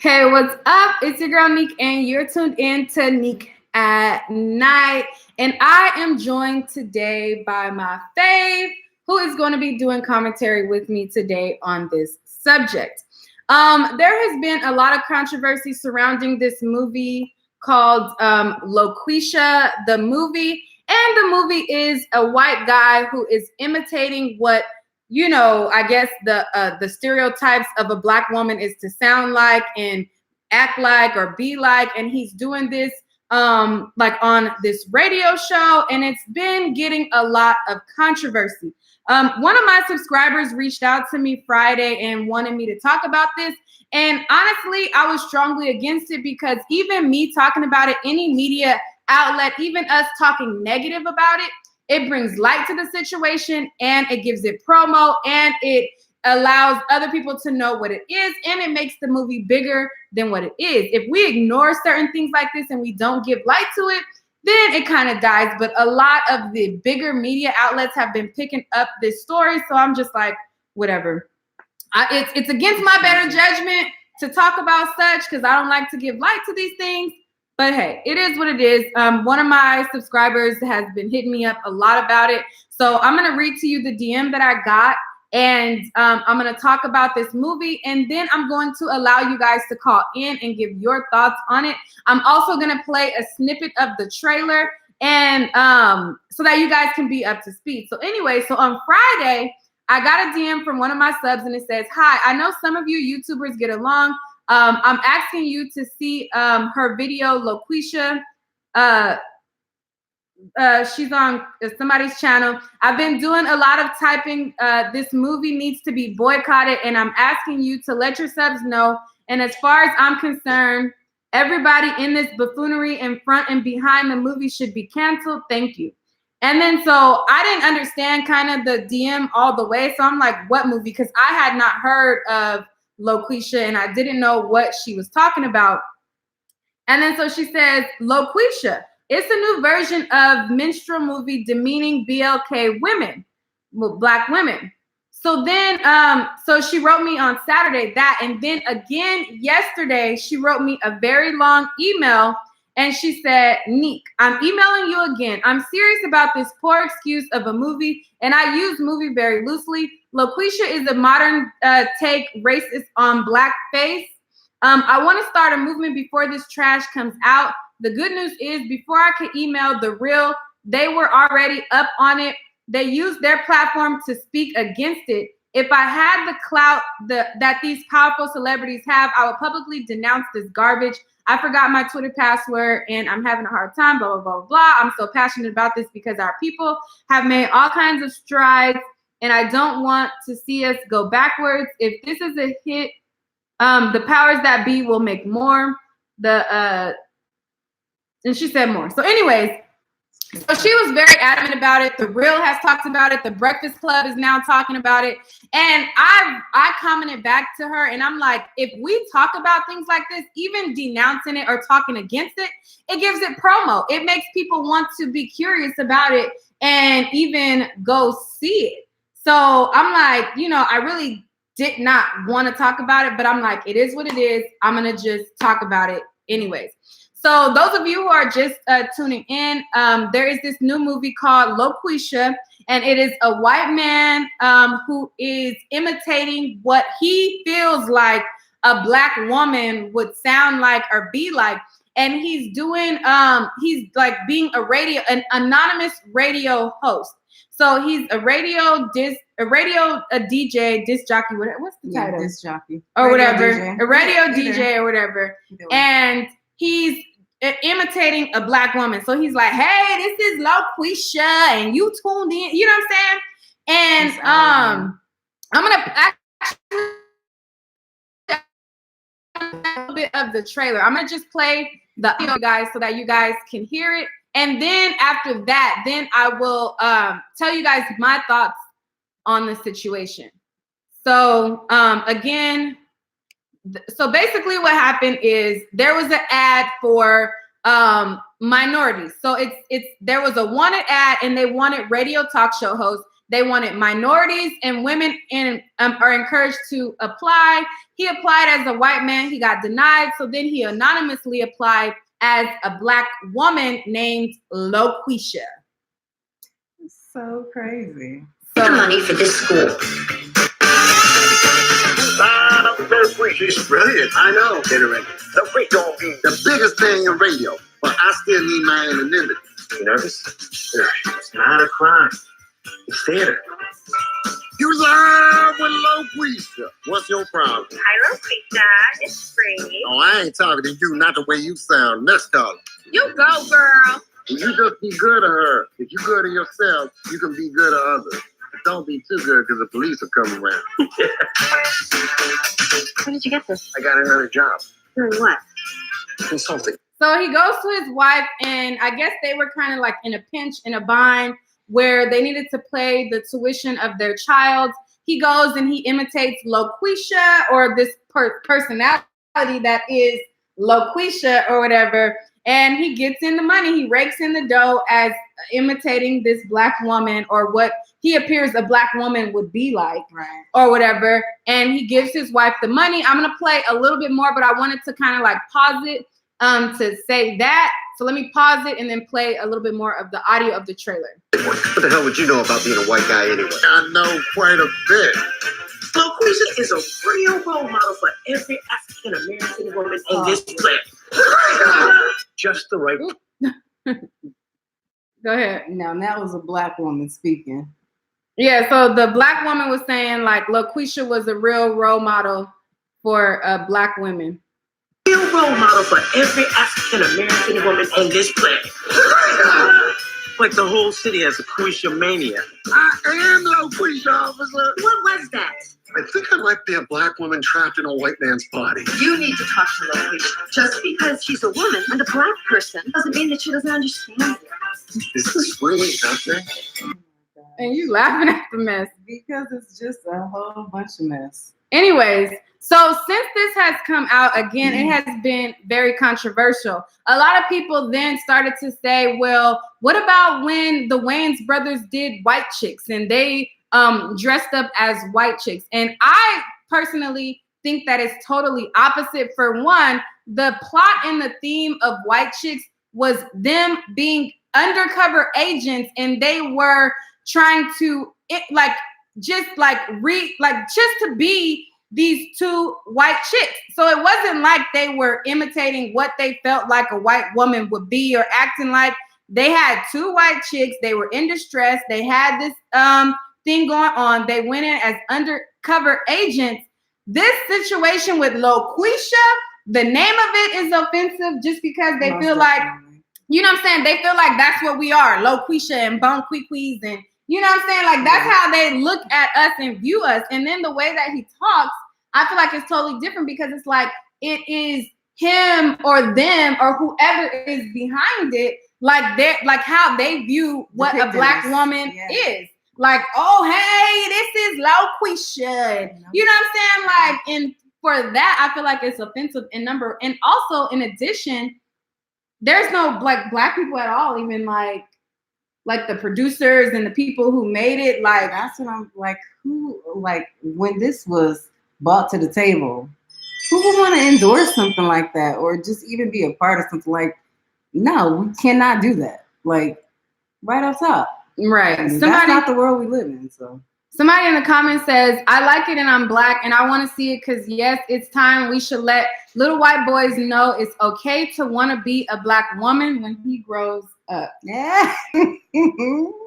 Hey, what's up? It's your girl Neek, and you're tuned in to Neek at Night. And I am joined today by my fave, who is going to be doing commentary with me today on this subject. There has been a lot of controversy surrounding this movie called Loqueesha, the movie. And the movie is a white guy who is imitating what I guess the stereotypes of a Black woman is to sound like and act like or be like, and he's doing this like on this radio show, and it's been getting a lot of controversy. One of my subscribers reached out to me Friday and wanted me to talk about this, and honestly, I was strongly against it because even me talking about it, any media outlet, even us talking negative about it, it brings light to the situation, and it gives it promo, and it allows other people to know what it is, and it makes the movie bigger than what it is. If we ignore certain things like this and we don't give light to it, then it kind of dies. But a lot of the bigger media outlets have been picking up this story, so I'm just like, whatever. It's against my better judgment to talk about such because I don't like to give light to these things. But hey, it is what it is. One of my subscribers has been hitting me up a lot about it. So I'm going to read to you the DM that I got. And I'm going to talk about this movie. And then I'm going to allow you guys to call in and give your thoughts on it. I'm also going to play a snippet of the trailer and so that you guys can be up to speed. So anyway, so on Friday, I got a DM from one of my subs and it says, "Hi, I know some of you YouTubers get along. I'm asking you to see her video, Loqueesha. She's on somebody's channel. I've been doing a lot of typing. This movie needs to be boycotted, and I'm asking you to let your subs know. And as far as I'm concerned, everybody in this buffoonery in front and behind the movie should be canceled. Thank you." And then so I didn't understand kind of the DM all the way. So I'm like, what movie? Because I had not heard of Loqueesha, and I didn't know what she was talking about. And then so she says, "Loqueesha, it's a new version of minstrel movie demeaning BLK women, Black women." So then, so she wrote me on Saturday that, and then again yesterday, she wrote me a very long email, and she said, "Neek, I'm emailing you again. I'm serious about this poor excuse of a movie, and I use movie very loosely. Loqueesha is a modern take racist on blackface. I want to start a movement before this trash comes out. The good news is before I could email The Real, they were already up on it. They used their platform to speak against it. If I had the clout that these powerful celebrities have, I would publicly denounce this garbage. I forgot my Twitter password and I'm having a hard time, blah, blah, blah, blah. I'm so passionate about this because our people have made all kinds of strides and I don't want to see us go backwards. If this is a hit, the powers that be will make more." And she said more. So anyways, so she was very adamant about it. The Real has talked about it. The Breakfast Club is now talking about it. And I commented back to her and I'm like, if we talk about things like this, even denouncing it or talking against it, it gives it promo. It makes people want to be curious about it and even go see it. So I'm like, I really did not want to talk about it, but I'm like, it is what it is. I'm going to just talk about it anyways. So those of you who are just tuning in, there is this new movie called Loqueesha, and it is a white man who is imitating what he feels like a Black woman would sound like or be like. And he's doing, he's like being an anonymous radio host. So he's a DJ, disc jockey, what's the title? Disc jockey. Or radio whatever, DJ. a radio DJ or whatever. And he's imitating a Black woman. So he's like, "Hey, this is Loqueesha, and you tuned in." You know what I'm saying? And I'm gonna actually a little bit of the trailer. I'm gonna just play the audio, guys, so that you guys can hear it. And then after that, then I will tell you guys my thoughts on the situation. So again, so basically what happened is there was an ad for minorities. So there was a wanted ad and they wanted radio talk show hosts They wanted minorities and women are encouraged to apply. He applied as a white man. He got denied. So then he anonymously applied as a Black woman named Loqueesha. So crazy. So money for this school. She's brilliant. I know. The freak don't be the biggest thing in radio, but I still need my anonymity. You nervous? It's not a crime. It's theater. You live with Loqueesha. What's your problem? Hi, Loqueesha. It's free. Oh, I ain't talking to you, not the way you sound. Next caller. You go, girl. You just be good to her. If you good to yourself, you can be good to others. But don't be too good because the police will come around. Where did you get this? I got another job. Doing what? Consulting. So he goes to his wife, and I guess they were kind of like in a pinch, in a bind, where they needed to pay the tuition of their child. He goes and he imitates Loqueesha, or this personality that is Loqueesha or whatever, and he gets in the money. He rakes in the dough as imitating this Black woman, or what he appears a Black woman would be like, right, or whatever, and he gives his wife the money. I'm going to play a little bit more, but I wanted to kind of like pause it to say that. So let me pause it and then play a little bit more of the audio of the trailer. What the hell would you know about being a white guy anyway? I know quite a bit. Loqueesha is a real role model for every African-American woman in this place. Just the right. Go ahead. Now that was a Black woman speaking. Yeah, so the Black woman was saying like Loqueesha was a real role model for Black women. Real role model for every African-American woman in this place. Like the whole city has a Loqueesha mania. I am Loqueesha, officer. What was that? I think I might be a Black woman trapped in a white man's body. You need to talk to Loqueesha. Just because she's a woman and a Black person doesn't mean that she doesn't understand you. Is this really happening? And you laughing at the mess. Because it's just a whole bunch of mess. Anyways, so since this has come out again, it has been very controversial. A lot of people then started to say, well, what about when the Wayans brothers did White Chicks and they dressed up as white chicks? And I personally think that it's totally opposite. For one, the plot and the theme of White Chicks was them being undercover agents, and they were trying to just to be these two white chicks. So it wasn't like they were imitating what they felt like a white woman would be or acting like. They had two white chicks. They were in distress. They had this thing going on. They went in as undercover agents. This situation with Loqueesha, the name of it is offensive just because they feel like, you know what I'm saying? They feel like that's what we are, Loqueesha and Bon Quiquis, and you know what I'm saying? Like that's how they look at us and view us. And then the way that he talks, I feel like it's totally different because it's like it is him or them or whoever is behind it, like they're like how they view what a Black woman is. Like, oh, hey, this is Loqueesha. You know what I'm saying? Like, and for that, I feel like it's offensive in number. And also, in addition, there's no Black people at all, even like the producers and the people who made it. Like, that's what I'm like, who, like, when this was brought to the table, who would want to endorse something like that or just even be a part of something like, no, we cannot do that. Like, right off top. Right. I mean, that's not the world we live in. So somebody in the comments says, I like it and I'm Black and I want to see it because, yes, it's time we should let little white boys know it's okay to want to be a Black woman when he grows up. Yeah.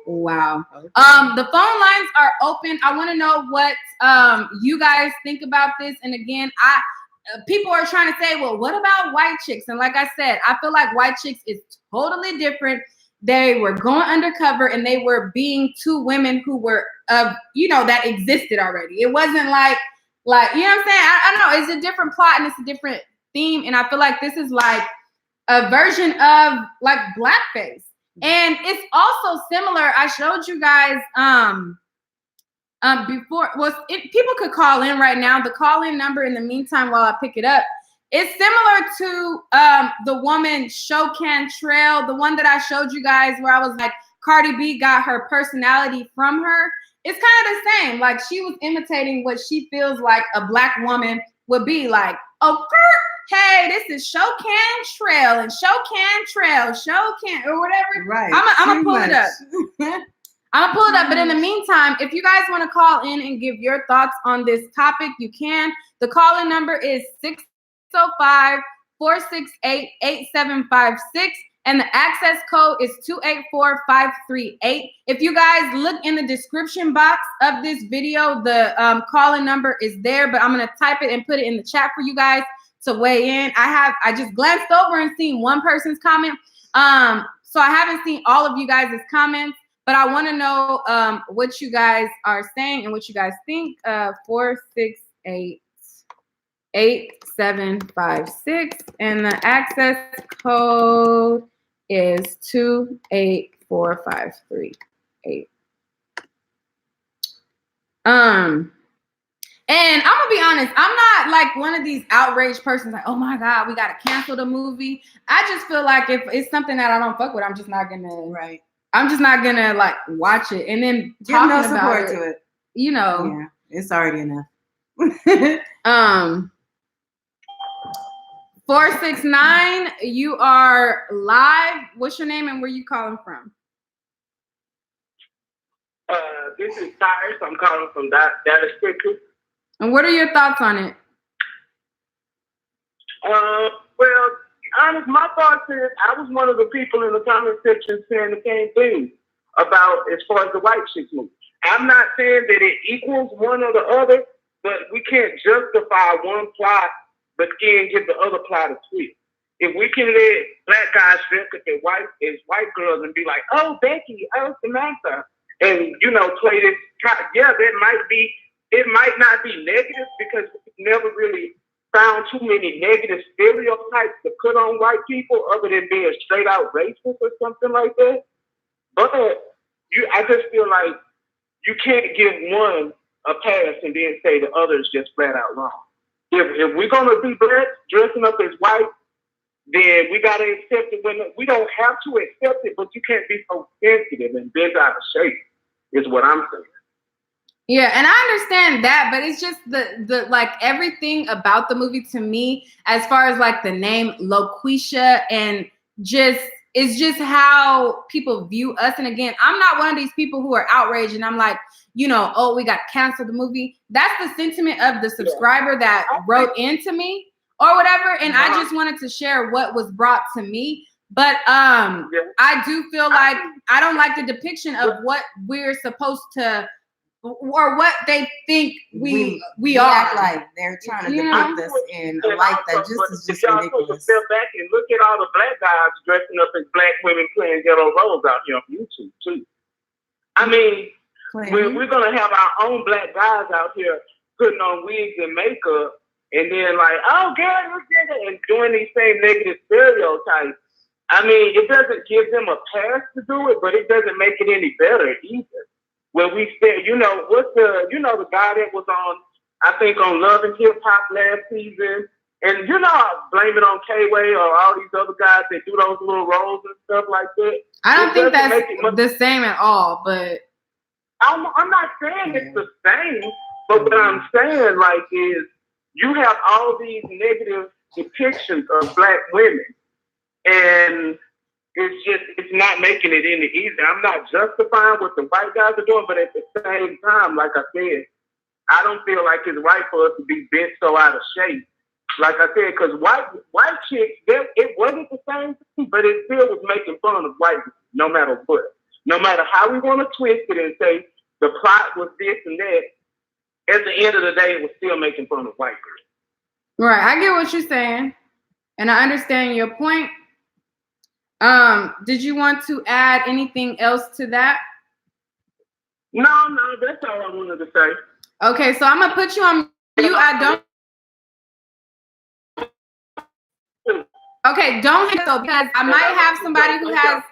Wow. Okay. The phone lines are open. I want to know what you guys think about this. And again, people are trying to say, well, what about White Chicks? And like I said, I feel like White Chicks is totally different. They were going undercover and they were being two women who were that existed already. It wasn't like, you know what I'm saying? I don't know. It's a different plot and it's a different theme. And I feel like this is like a version of like blackface. And it's also similar. I showed you guys before. People could call in right now. The call-in number in the meantime while I pick it up. It's similar to the woman Shokan Trail, the one that I showed you guys where I was like, Cardi B got her personality from her. it's kind of the same. Like she was imitating what she feels like a black woman would be like. Oh, hey, this is Show Cantrell and Show Cantrell, or whatever. Right. I'm gonna pull it up. I'm gonna pull it up. But in the meantime, if you guys want to call in and give your thoughts on this topic, you can. The call-in number is 605-468-8756. And the access code is 284538. If you guys look in the description box of this video, the call-in number is there, but I'm gonna type it and put it in the chat for you guys to weigh in. I just glanced over and seen one person's comment. So I haven't seen all of you guys' comments, but I want to know what you guys are saying and what you guys think. 468-8756, and the access code is 284538. And I'm gonna be honest, I'm not like one of these outraged persons like, oh my God, we gotta cancel the movie. I just feel like if it's something that I don't fuck with, I'm just not gonna like watch it. And then give no talking support about to it. You know. Yeah, it's already enough. 469, you are live. What's your name and where you calling from? This is Tyrus. I'm calling from Dallas, Texas. And what are your thoughts on it? Well, honest, my thoughts is I was one of the people in the comment section saying the same thing about as far as the white chicks movie. I'm not saying that it equals one or the other, but we can't justify one plot but then give the other plot a twist. If we can let black guys dress as white girls and be like, oh, Becky, oh, Samantha, and, you know, play this, it might not be negative because we never really found too many negative stereotypes to put on white people other than being straight out racist or something like that. But I just feel like you can't give one a pass and then say the other is just flat out wrong. If we're gonna be black dressing up as white, then we gotta accept it. When we don't have to accept it, but you can't be so sensitive and bent out of shape. Is what I'm saying. Yeah, and I understand that, but it's just the like everything about the movie to me, as far as like the name Loqueesha and it's just how people view us. And again, I'm not one of these people who are outraged and I'm like, you know, oh, we got canceled the movie. That's the sentiment of the subscriber that wrote into me or whatever. And I just wanted to share what was brought to me. But I do feel like I don't like the depiction of what we're supposed to or what they think we are. Act like they're trying to depict us in a light that is just ridiculous. Step back and look at all the black guys dressing up as black women playing ghetto roles out here on YouTube too. I mean, we're gonna have our own black guys out here putting on wigs and makeup, and then like, oh, girl, look at it, and doing these same negative stereotypes. I mean, it doesn't give them a pass to do it, but it doesn't make it any better either. When we said, the guy that was on, I think on Love and Hip Hop last season, and I blame it on K-Way or all these other guys that do those little roles and stuff like that. I don't think that's the same at all, but I'm not saying it's the same, but what I'm saying is you have all these negative depictions of black women, and it's not making it any easier. I'm not justifying what the white guys are doing, but at the same time, like I said, I don't feel like it's right for us to be bent so out of shape. Like I said, because white chicks, it wasn't the same thing, but it still was making fun of white people, no matter what. No matter how we want to twist it and say the plot was this and that, at the end of the day, it was still making fun of white girls. Right, I get what you're saying, and I understand your point. Did you want to add anything else to that? No, that's all I wanted to say. Okay, so I'm gonna put you on mute. Okay, don't hit though, because I might have somebody who has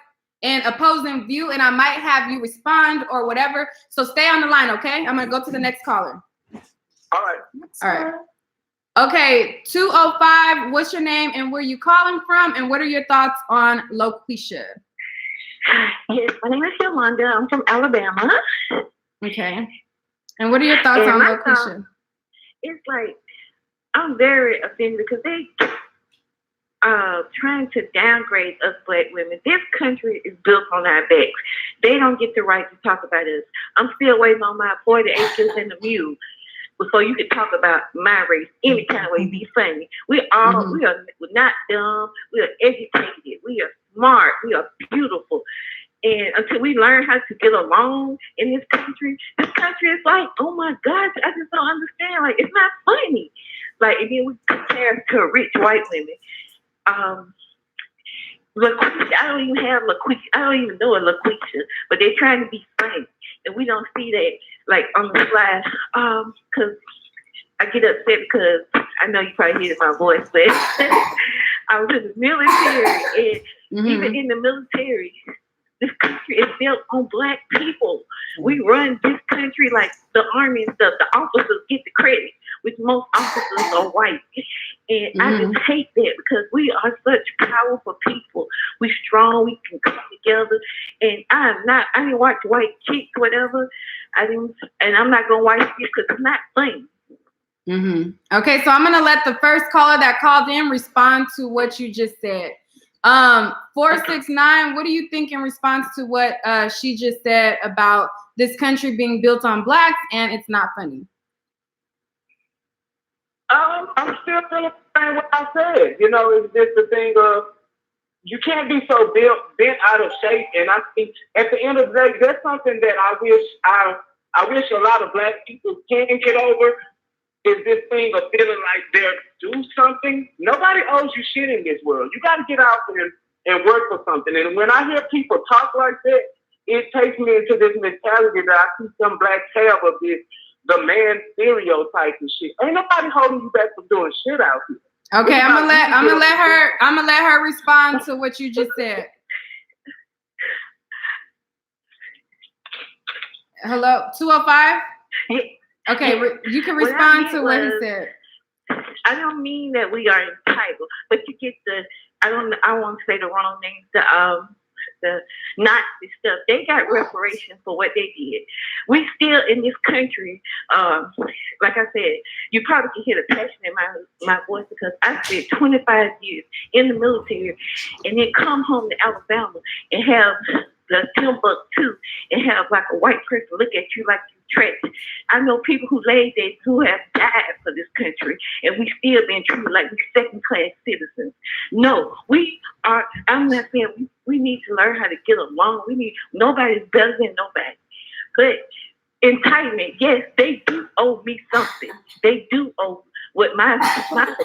an opposing view, and I might have you respond or whatever. So stay on the line, okay? I'm gonna go to the next caller. All right. Okay, 205, what's your name and where you calling from, and what are your thoughts on Loqueesha? Yes, my name is Yolanda. I'm from Alabama. Okay. And what are your thoughts And on my Loqueesha? It's like I'm very offended because they trying to downgrade us black women. This country is built on our backs. They don't get the right to talk about us. I'm still waiting on my 40 acres and the mule before you can talk about my race any kind of way. Be funny. We are we're not dumb. We are educated. We are smart. We are beautiful. And until we learn how to get along in this country is like, oh my gosh, I just don't understand. Like, it's not funny. Like, and then we compare to rich white women. Loqueesha, I don't even have Loqueesha. I don't even know a Loqueesha, but they're trying to be funny, and we don't see that like on the slide. Because I get upset because I know you probably hear my voice, but I was in the military, and even in the military, this country is built on black people. We run this country like the army and stuff. The officers get the credit, which most officers are white. And I just hate that because we are such powerful people. We strong, we can come together. And I didn't watch White Chicks, whatever. And I'm not gonna watch this because it's not funny. Okay, so I'm gonna let the first caller that called in respond to what you just said. 469, what do you think in response to what she just said about this country being built on blacks and it's not funny? I'm still feeling what I said. You know, it's just the thing of you can't be so bent out of shape. And I think at the end of the day, that's something that I wish a lot of black people can get over. Is this thing of feeling like they're do something? Nobody owes you shit in this world. You got to get out there and work for something. And when I hear people talk like that, it takes me into this mentality that I see some black tab of this, the man stereotype and shit. Ain't nobody holding you back from doing shit out here. Okay, I'm gonna let her respond to what you just said. Hello, 205. Okay, you can respond to what he said. I don't mean that we are entitled, but you get I won't say the wrong names, the Nazi stuff. They got reparations for what they did. We still in this country, like I said, you probably can hear the passion in my voice because I spent 25 years in the military and then come home to Alabama and have the Timbuktu and have like a white person look at you like you trapped. I know people who who have died for this country and we still been treated like we second-class citizens. No, we are. I'm not saying we need to learn how to get along. Nobody's better than nobody. But entitlement, yes, they do owe me something. They do owe what my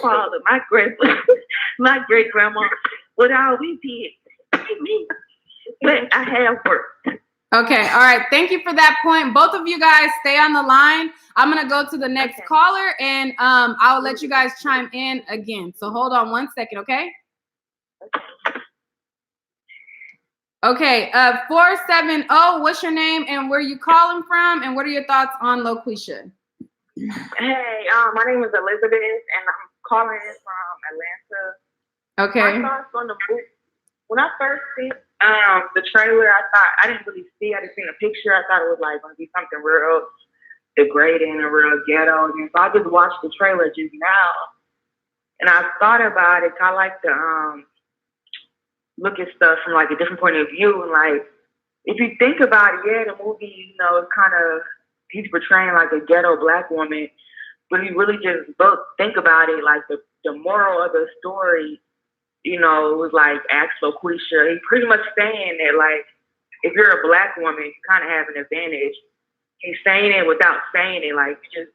father, my grandfather, my great grandma, what all we did. Me. But I have worked. Okay, all right. Thank you for that point. Both of you guys stay on the line. I'm gonna go to the next caller, and I'll let you guys chime in again. So hold on 1 second, okay? Okay, 470. What's your name and where you calling from, and what are your thoughts on Loqueesha? Hey, my name is Elizabeth, and I'm calling in from Atlanta. Okay. My thoughts on the movie. When I first seen the trailer, I didn't really see. I just seen a picture. I thought it was like going to be something real degrading and real ghetto. And so I just watched the trailer just now, and I thought about it. I like to look at stuff from like a different point of view. And like, if you think about it, yeah, the movie, you know, it's kind of he's portraying like a ghetto black woman, but you really just think about it, like the moral of the story. You know, it was like, ask Loqueesha. He's pretty much saying that, like, if you're a black woman, you kind of have an advantage. He's saying it without saying it. Like, just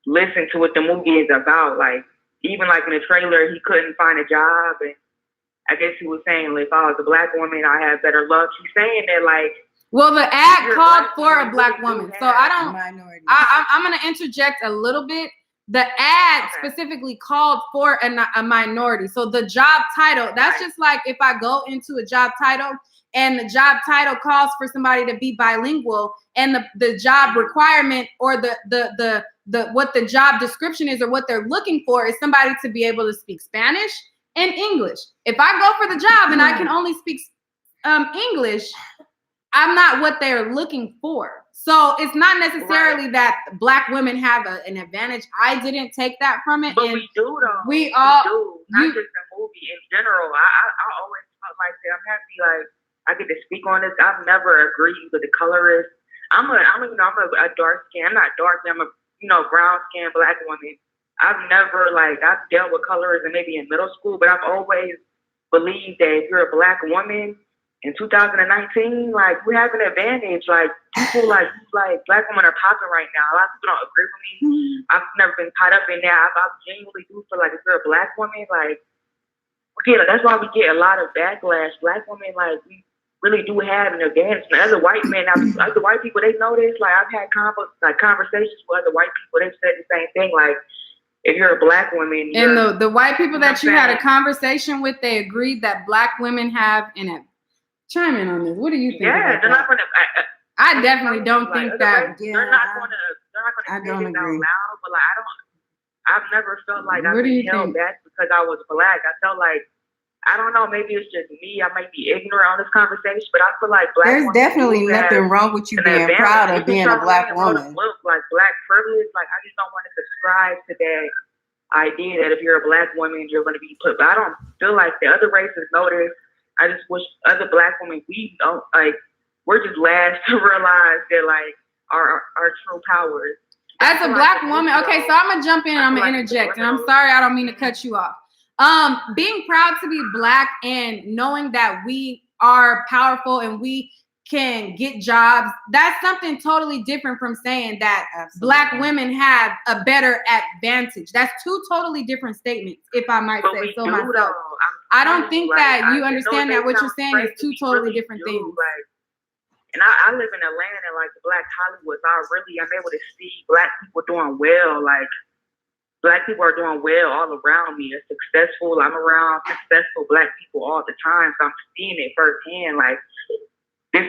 listen to what the movie is about. Like, even like in the trailer, he couldn't find a job. And I guess he was saying, like, if I was a black woman, I have better luck. He's saying that, like, well, the ad called for a black woman. So I'm going to interject a little bit. The ad specifically called for a minority. So the job title, that's just like if I go into a job title and the job title calls for somebody to be bilingual and the job requirement or the what the job description is or what they're looking for is somebody to be able to speak Spanish and English. If I go for the job and I can only speak English, I'm not what they're looking for. So it's not necessarily that Black women have an advantage. I didn't take that from it. But and we do though. We all do. Not just the movie in general. I always felt like that. I'm happy like I get to speak on this. I've never agreed with the colorist. I'm a dark skin. I'm not dark. I'm a brown skin Black woman. I've never I've dealt with colorists and maybe in middle school, but I've always believed that if you're a Black woman in 2019, we have an advantage. People Black women are popping right now. A lot of people don't agree with me. I've never been caught up in that. I genuinely do feel like if you're a Black woman, that's why we get a lot of backlash. Black women, we really do have an advantage. And other white men, other white people, they know this. I've had conversations with other white people. They've said the same thing. If you're a Black woman, and the white people that you had a conversation with, they agreed that Black women have chime in on this. What do you think? Yeah, they're not gonna. I definitely don't think that. They're not gonna say it out loud. But I've never felt like I've been held back because I was Black. I felt like, I don't know, maybe it's just me. I might be ignorant on this conversation, but I feel like Black there's definitely nothing wrong with you being proud of being a Black woman. Black privilege, I just don't want to subscribe to that idea that if you're a Black woman, you're going to be put. But I don't feel like the other races know this. I just wish other Black women, we don't we're just last to realize that our true powers. As a Black woman, okay, so I'm gonna jump in and I'm gonna interject, and I'm sorry, I don't mean to cut you off. Being proud to be Black and knowing that we are powerful and we can get jobs, that's something totally different from saying that Black women have a better advantage. That's two totally different statements, if I might say so myself. I don't think that you understand that what you're saying is two totally different things. And I live in Atlanta, the Black Hollywood. So I'm able to see Black people doing well. Black people are doing well all around me. They're successful. I'm around successful Black people all the time. So I'm seeing it firsthand. They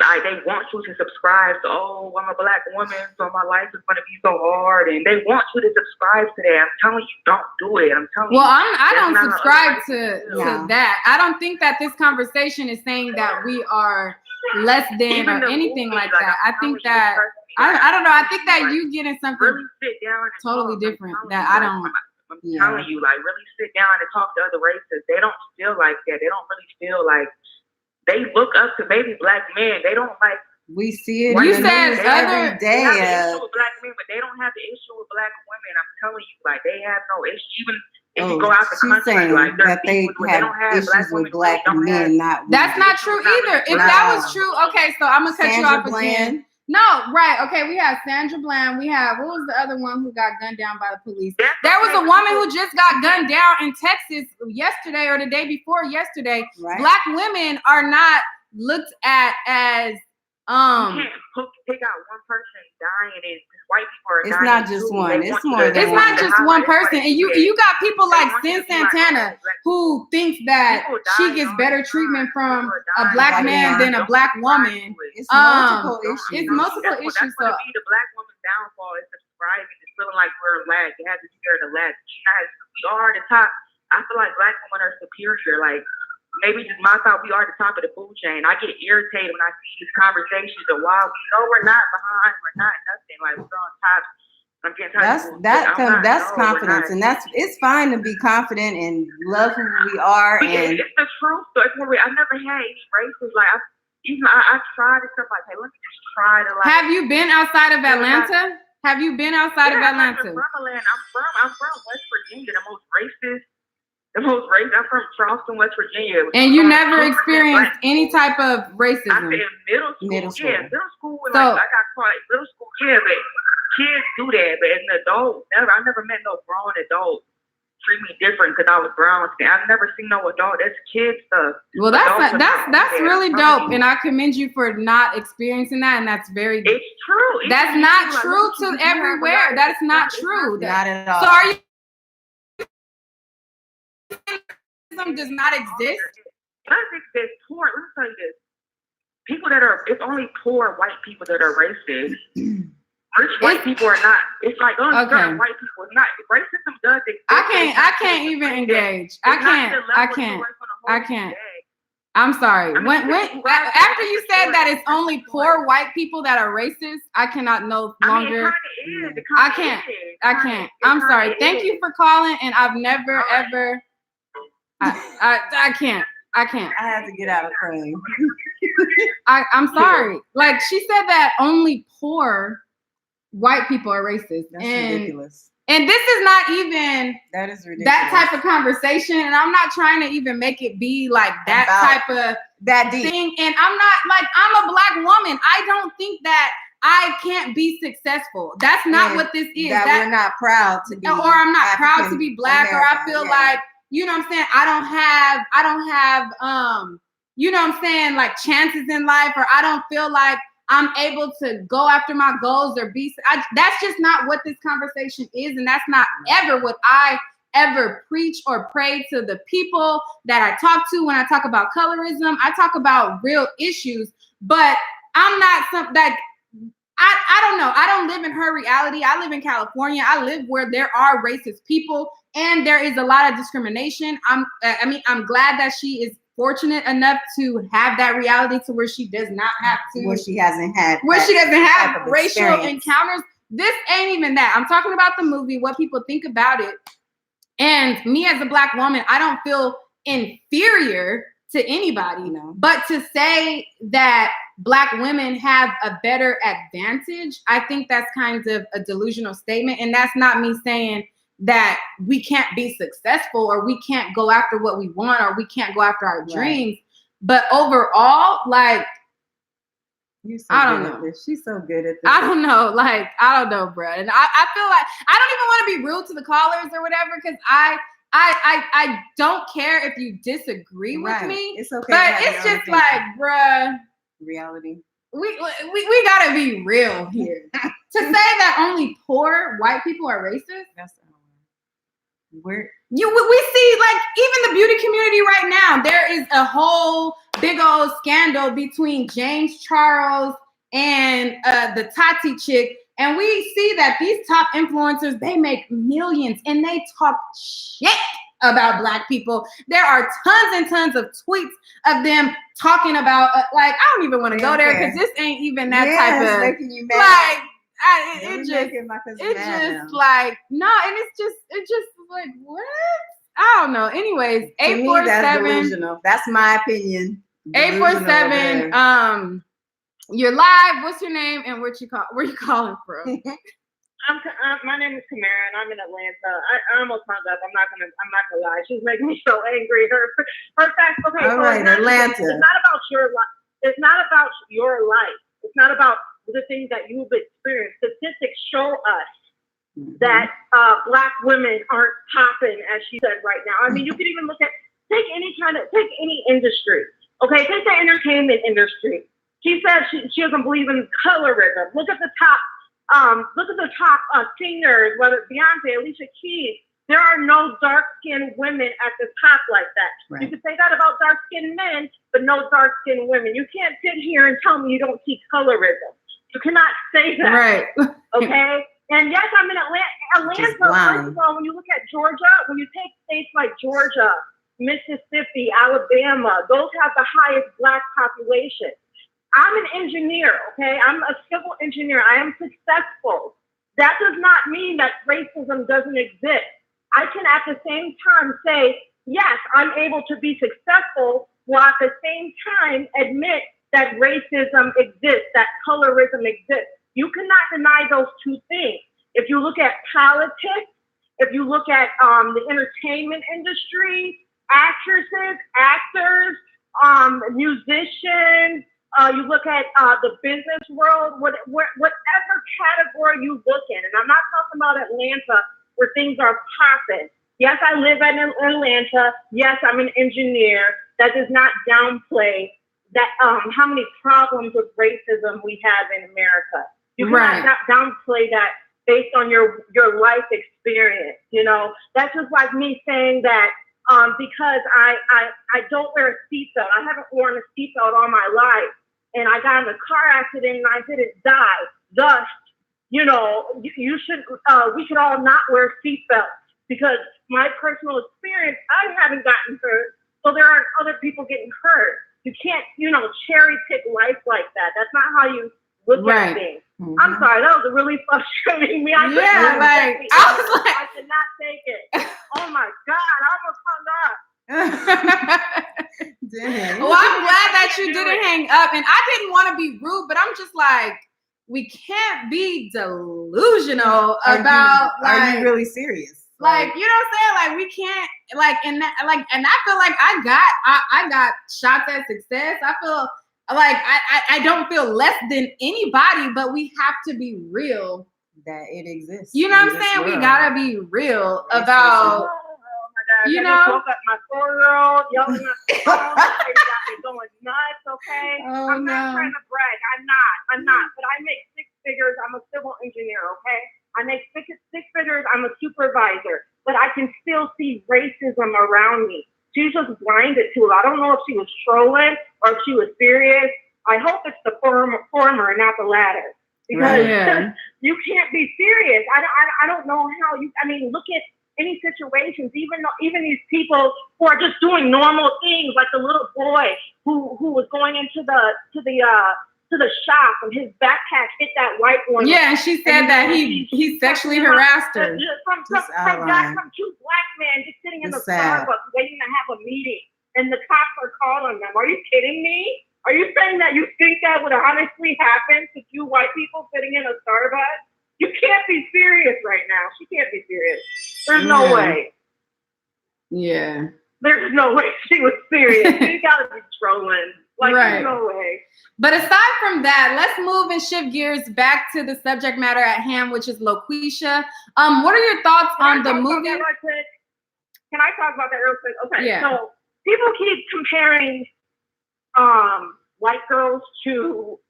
want you to subscribe to, I'm a Black woman, so my life is going to be so hard. And they want you to subscribe to that. I'm telling you, don't do it. I'm telling you. Well, I don't subscribe to that. I don't think that this conversation is saying that we are less than or anything like that. I think that, I don't know. I think that you getting something really sit down and totally talk. different that I don't. I'm telling you, really sit down and talk to other races. They don't feel like that. They don't really feel like they look up to maybe Black men. They don't We see it. You said every day. They have an issue with Black men, but they don't have the issue with Black women. I'm telling you, they have no issue. Even if you go out the country, that they have issues with Black men, not. That's not true either. If that was true, okay, so I'm gonna cut you off again. No, right. Okay, we have Sandra Bland. We have, what was the other one who got gunned down by the police? There was a woman who just got gunned down in Texas yesterday or the day before yesterday. Right. Black women are not looked at as you can't pick out one person dying and white people are dying. It's not just too. one. It's more than It's not just one person. And you got people like Sin Santana who thinks that she gets better treatment from a Black man than a Black woman. It's multiple issues. It's multiple issues. That's going to be the Black woman's downfall. Is subscribing to feeling like we're a lag. It has to be there to lag. We are the top. I feel like Black women are superior. Maybe just my thought, we are the top of the food chain. I get irritated when I see these conversations of why we know we're not behind, we're not nothing. We're on top. I'm getting tired. That's confidence, and it's fine to be confident and love who we are. And it's the truth. So I never had any races. I tried and stuff hey, let me just try to Have you been outside of Atlanta? Have you been outside of Atlanta? I'm from Atlanta. I'm from West Virginia, the most racist. I'm from Charleston, West Virginia. And you never experienced any type of racism? I said middle school. Yeah, middle school. I got caught in middle school. Yeah, but kids do that. But as an adult, I never met no grown adult treat me different because I was brown skin. I've never seen no adult. That's kid stuff. Well, that's really dope, and I commend you for not experiencing that. And that's very. It's true. That's not true to everywhere. That's not true. Not at all. So are you? Does not exist. It does exist. Poor. Let me tell you this. It's only poor white people that are racist. Rich white people are not. It's certain white people. It's not. Racism does exist. I can't even engage. I can't. I'm sorry. I mean, When after you said that it's only poor white people that are racist, I cannot no longer. I can't. I'm sorry. Thank you for calling, and I've never ever. I can't. I had to get out of frame. I'm sorry. Like she said that only poor white people are racist. That's ridiculous. And this is not even that is ridiculous. That type of conversation. And I'm not trying to even make it be like that type of that deep thing. And I'm not like, I'm a Black woman. I don't think that I can't be successful. That's not what this is. That we're not proud to be. Or I'm not proud to be Black, American, or I feel like, you know what I'm saying? I don't have, you know what I'm saying? Like chances in life, or I don't feel like I'm able to go after my goals or be. That's just not what this conversation is, and that's not ever what I ever preach or pray to the people that I talk to when I talk about colorism. I talk about real issues, but I'm not something that I don't know. I don't live in her reality. I live in California. I live where there are racist people, and there is a lot of discrimination. I'm glad that she is fortunate enough to have that reality to where she does not have to, where she doesn't have racial encounters. This ain't even that. I'm talking about the movie, what people think about it. And me as a Black woman, I don't feel inferior to anybody. No. But to say that Black women have a better advantage, I think that's kind of a delusional statement. And that's not me saying that we can't be successful or we can't go after what we want or we can't go after our dreams. But overall, like, I don't know. She's so good at this. I don't know. Like, I don't know, bro. And I feel like I don't even want to be rude to the callers or whatever, because I don't care if you disagree with me. It's okay. But it's just like, bruh. Reality. We gotta be real here. To say that only poor white people are racist. That's we see, like, even the beauty community right now, there is a whole big old scandal between James Charles and the Tati chick. And we see that these top influencers, they make millions and they talk shit about Black people. There are tons and tons of tweets of them talking about, like, I don't even want to go there because this ain't even that type of, making you mad. Like, it's just like, no, and it's just like, what? I don't know. Anyways, 847. That's my opinion. 847. You're live. What's your name and where you calling from? My name is Tamara and I'm in Atlanta. I almost hung up. I'm not gonna lie. She's making me so angry. Her facts. Okay, all right, Atlanta. It's not about your life. It's not about your life. It's not about the things that you've experienced. Statistics show us that Black women aren't popping, as she said right now. I mean, you could even take any industry. Okay, take the entertainment industry. She said she doesn't believe in colorism. Look at the top singers, whether it's Beyonce, Alicia Keys. There are no dark-skinned women at the top like that. Right. You can say that about dark-skinned men, but no dark-skinned women. You can't sit here and tell me you don't see colorism. You cannot say that. Right. Okay? And yes, I'm in Atlanta. First of all, when you look at Georgia, when you take states like Georgia, Mississippi, Alabama, those have the highest Black population. I'm an engineer, okay? I'm a civil engineer. I am successful. That does not mean that racism doesn't exist. I can at the same time say, yes, I'm able to be successful, while at the same time admit that racism exists, that colorism exists. You cannot deny those two things. If you look at politics, if you look at the entertainment industry, actresses, actors, musicians, you look at the business world, whatever category you look in, and I'm not talking about Atlanta where things are popping. Yes, I live in Atlanta. Yes, I'm an engineer. That does not downplay that how many problems with racism we have in America. You cannot downplay that based on your life experience. You know, that's just like me saying that because I don't wear a seatbelt. I haven't worn a seatbelt all my life, and I got in a car accident and I didn't die. Thus, you know, you should we should all not wear seatbelts, because my personal experience, I haven't gotten hurt. so there aren't other people getting hurt. You can't, cherry pick life like that. That's not how you look at things. Mm-hmm. I'm sorry, that was really frustrating me. I could not take it. Oh my God, I almost hung up. Well, I'm glad that you didn't hang up, and I didn't want to be rude, but I'm just like, we can't be delusional about. Are you really serious? Like, you know what I'm saying? Like, we can't, and I feel like I got shots at success. I feel like I don't feel less than anybody, but we have to be real that it exists. You know what I'm saying? World. We gotta be real about. I just woke up my 4-year-old yelling at the phone. They got me going nuts, okay? I'm not trying to brag. I'm not. But I make 6 figures. I'm a civil engineer, okay? I make 6 figures. I'm a supervisor. But I can still see racism around me. She was just blinded to it. I don't know if she was trolling or if she was serious. I hope it's the former and not the latter. Because you can't be serious. I don't know how you, look at any situations, even these people who are just doing normal things, like the little boy who was going into the shop and his backpack hit that white woman. Yeah, and she said that he sexually harassed her. From 2 black men just sitting in the Starbucks waiting to have a meeting, and the cops are called on them. Are you kidding me? Are you saying that you think that would honestly happen to 2 white people sitting in a Starbucks? You can't be serious right now. She can't be serious. There's no way. Yeah. There's no way she was serious. She gotta be trolling. There's no way. But aside from that, let's move and shift gears back to the subject matter at hand, which is Loqueesha. What are your thoughts on the movie? Can I talk about that real quick? Okay. Yeah. So people keep comparing white girls to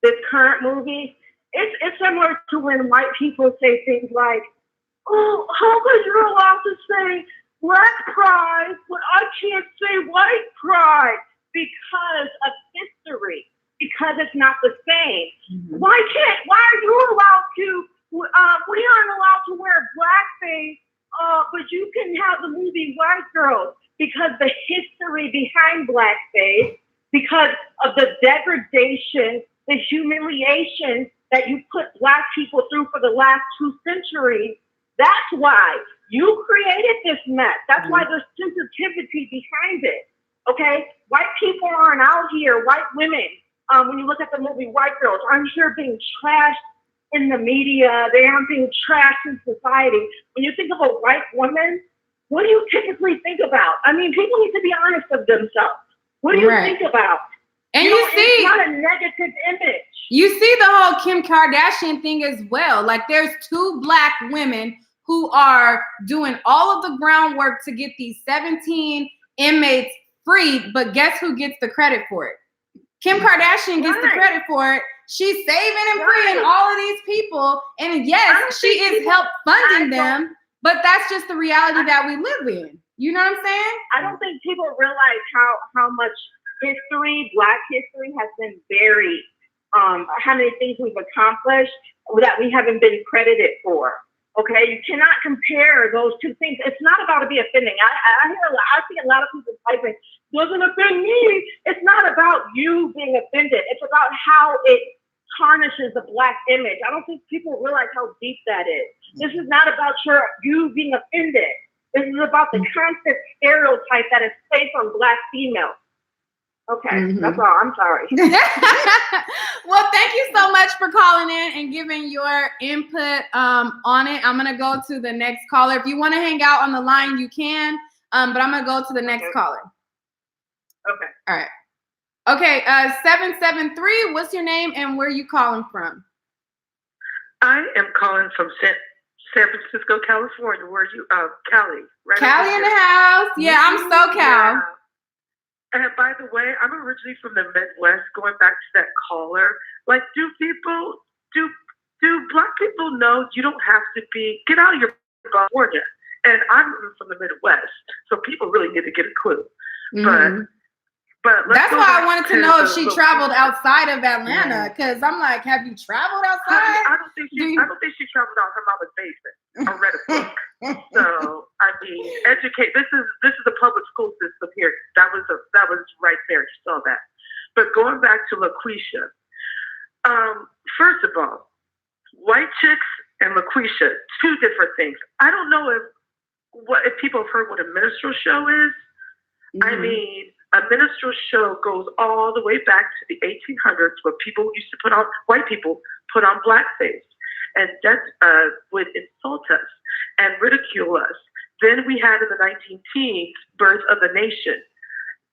this current movie. It's similar to when white people say things like, "Oh, how could you allowed to say black pride, but I can't say white pride because of history, because it's not the same." Mm-hmm. Why are you allowed to? We aren't allowed to wear blackface, but you can have the movie White Girls, because the history behind blackface, because of the degradation, the humiliation that you put black people through for the last 2 centuries. That's why you created this mess. That's why there's sensitivity behind it. Okay? White people aren't out here, white women, when you look at the movie White Girls, aren't here being trashed in the media. They aren't being trashed in society. When you think of a white woman, what do you typically think about? People need to be honest with themselves. What do you think about? And see, it's not a negative image. You see the whole Kim Kardashian thing as well. Like, there's 2 black women who are doing all of the groundwork to get these 17 inmates freed, but guess who gets the credit for it? Kim Kardashian gets the credit for it. She's saving and freeing all of these people, and yes, she is help funding them, but that's just the reality that we live in. You know what I'm saying? I don't think people realize how much history, black history, has been buried. How many things we've accomplished that we haven't been credited for. Okay, you cannot compare those 2 things. It's not about to be offending. I see a lot of people typing, "Doesn't offend me." It's not about you being offended. It's about how it tarnishes the black image. I don't think people realize how deep that is. This is not about you being offended. This is about the constant stereotype that is placed on black females. Okay, that's all. I'm sorry. Well, thank you so much for calling in and giving your input on it. I'm going to go to the next caller. If you want to hang out on the line, you can, but I'm going to go to the next caller. Okay. All right. Okay, 773, what's your name and where are you calling from? I am calling from San Francisco, California. Where are you? Cali. Right, Cali in the house. Yeah, I'm SoCal. Yeah. And by the way, I'm originally from the Midwest. Going back to that caller, like, do black people know you don't have to get out of your California? And I'm from the Midwest, so people really need to get a clue. Mm-hmm. But that's why I wanted to know if she traveled outside of Atlanta, because I'm like, have you traveled outside? I don't think she traveled out her mama's basement or read a book. So educate. This is a public school system here. That was right there. You saw that. But going back to Loqueesha, first of all, white chicks and Loqueesha, two different things. I don't know if people have heard what a minstrel show is. Mm-hmm. I mean, a minstrel show goes all the way back to the 1800s, where white people put on blackface, and that would insult us and ridicule us. Then we had in the 19 teens, Birth of a Nation,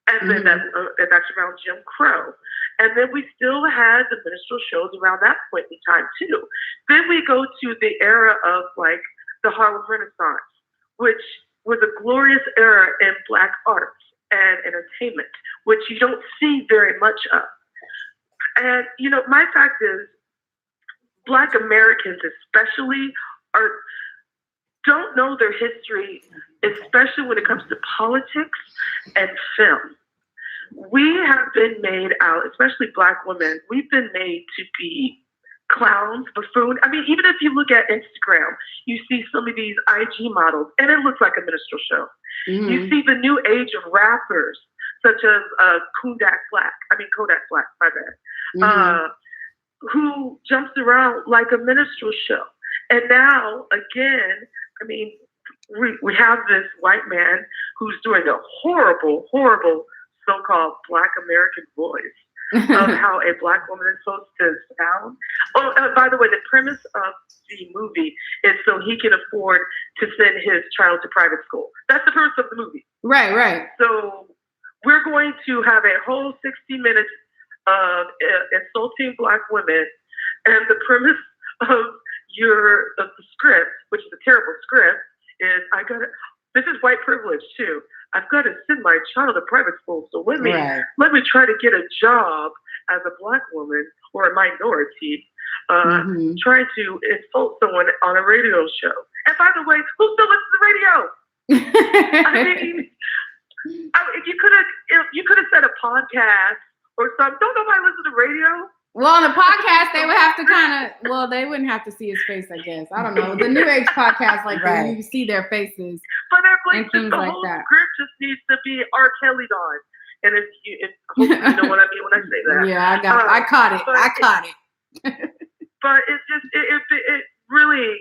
and then that's around Jim Crow. And then we still had the minstrel shows around that point in time too. Then we go to the era of like the Harlem Renaissance, which was a glorious era in Black arts and entertainment, which you don't see very much of. And, my fact is, Black Americans especially don't know their history, especially when it comes to politics and film. We have been made out, especially Black women, we've been made to be clowns, buffoon. I mean, even if you look at Instagram, you see some of these IG models, and it looks like a minstrel show. Mm-hmm. You see the new age of rappers, such as Kodak Black, my bad, mm-hmm. Who jumps around like a minstrel show. And now, again, I mean, we have this white man who's doing a horrible, horrible so-called Black American voice of how a Black woman is supposed to sound. Oh, by the way, the premise of the movie is so he can afford to send his child to private school. That's the premise of the movie. Right. So we're going to have a whole 60 minutes of insulting Black women, and the premise of the script, which is a terrible script, is this is white privilege too. I've got to send my child to private school, so let me try to get a job as a Black woman or a minority, trying to insult someone on a radio show. And by the way, who still listens to the radio? I mean, if you could have said a podcast or something. Don't nobody listen to radio? Well, on the podcast, they would have to they wouldn't have to see his face, I guess. I don't know. The New Age podcast, like you see their faces. But they're and things the like whole that. script just needs to be R. Kelly'd on. And if you know what I mean when I say that. Yeah, I caught it. I caught it. But it's just, it really,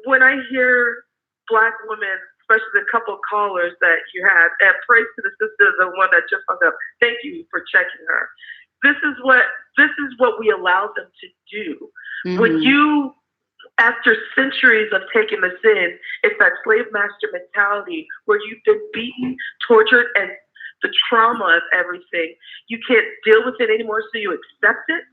when I hear Black women, especially the couple callers that you had, and praise to the sister, the one that just hung up. Thank you for checking her. This is what we allow them to do. Mm-hmm. When you, after centuries of taking this in, it's that slave master mentality where you've been beaten, tortured, and the trauma of everything. You can't deal with it anymore, so you accept it.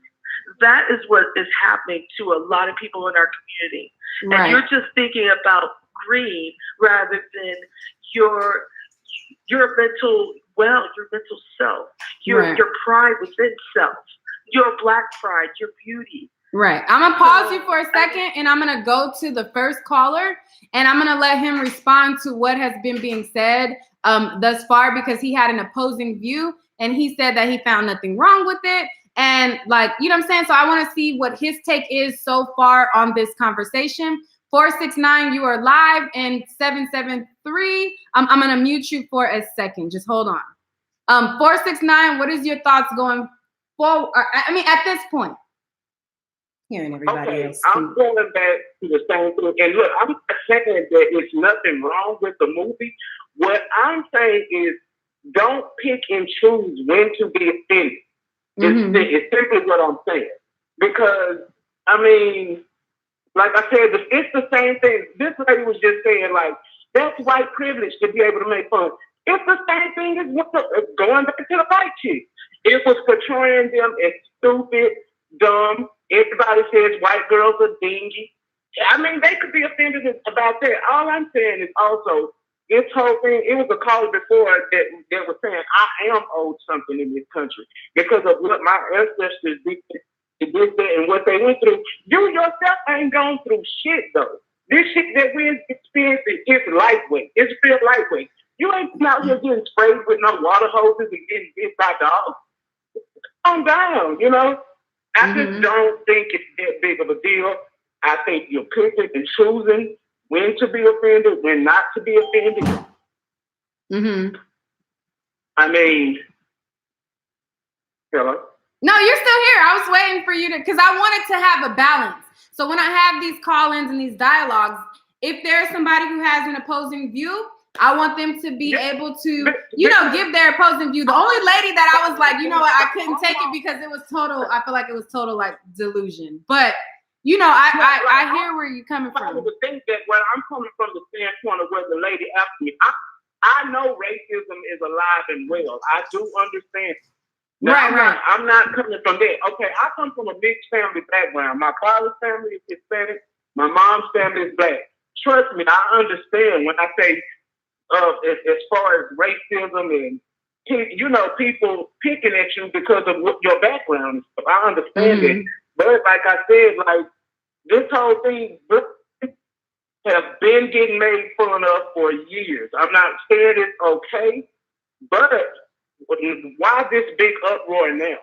That is what is happening to a lot of people in our community. Right. And you're just thinking about green rather than your mental your mental self, your pride within self, your Black pride, your beauty. Right. I'm going to pause you for a second, and I'm going to go to the first caller, and I'm going to let him respond to what has been being said thus far, because he had an opposing view, and he said that he found nothing wrong with it. And what I'm saying? So I want to see what his take is so far on this conversation. 469, you are live, and 773. I'm going to mute you for a second. Just hold on. 469, what is your thoughts going forward? I mean, at this point. Hearing everybody else. I'm going back to the same thing. And look, I'm not saying that there's nothing wrong with the movie. What I'm saying is don't pick and choose when to be offended. Mm-hmm. It's simply what I'm saying. Because, I mean, like I said, it's the same thing. This lady was just saying, that's white privilege to be able to make fun. It's the same thing as going back to the white chick. It was portraying them as stupid, dumb. Everybody says white girls are dingy. I mean, they could be offended about that. All I'm saying is also, this whole thing, it was a caller before that was saying, I am owed something in this country because of what my ancestors did, and what they went through. You yourself ain't gone through shit, though. This shit that we're experiencing is lightweight. It's real lightweight. You ain't out here getting sprayed with no water hoses and getting bit by dogs. Calm down, I just don't think it's that big of a deal. I think you're picking and choosing when to be offended, when not to be offended. Mm-hmm. I mean, hello? No, you're still here. I was waiting for you to, because I wanted to have a balance. So when I have these call-ins and these dialogues, if there's somebody who has an opposing view, I want them to be able to, give their opposing view. The only lady that I was like, you know what, I couldn't take it because it was total, I feel like it was total like delusion. But I hear where you're coming from. I would think that where I'm coming from the standpoint of where the lady asked me, I know racism is alive and well. I do understand. Now, I'm not coming from there. Okay, I come from a mixed family background. My father's family is Hispanic. My mom's family is black. Trust me, I understand when I say as far as racism and people picking at you because of your background. I understand it. But like I said, like this whole thing has been getting made fun of for years. I'm not saying it's okay, but why this big uproar now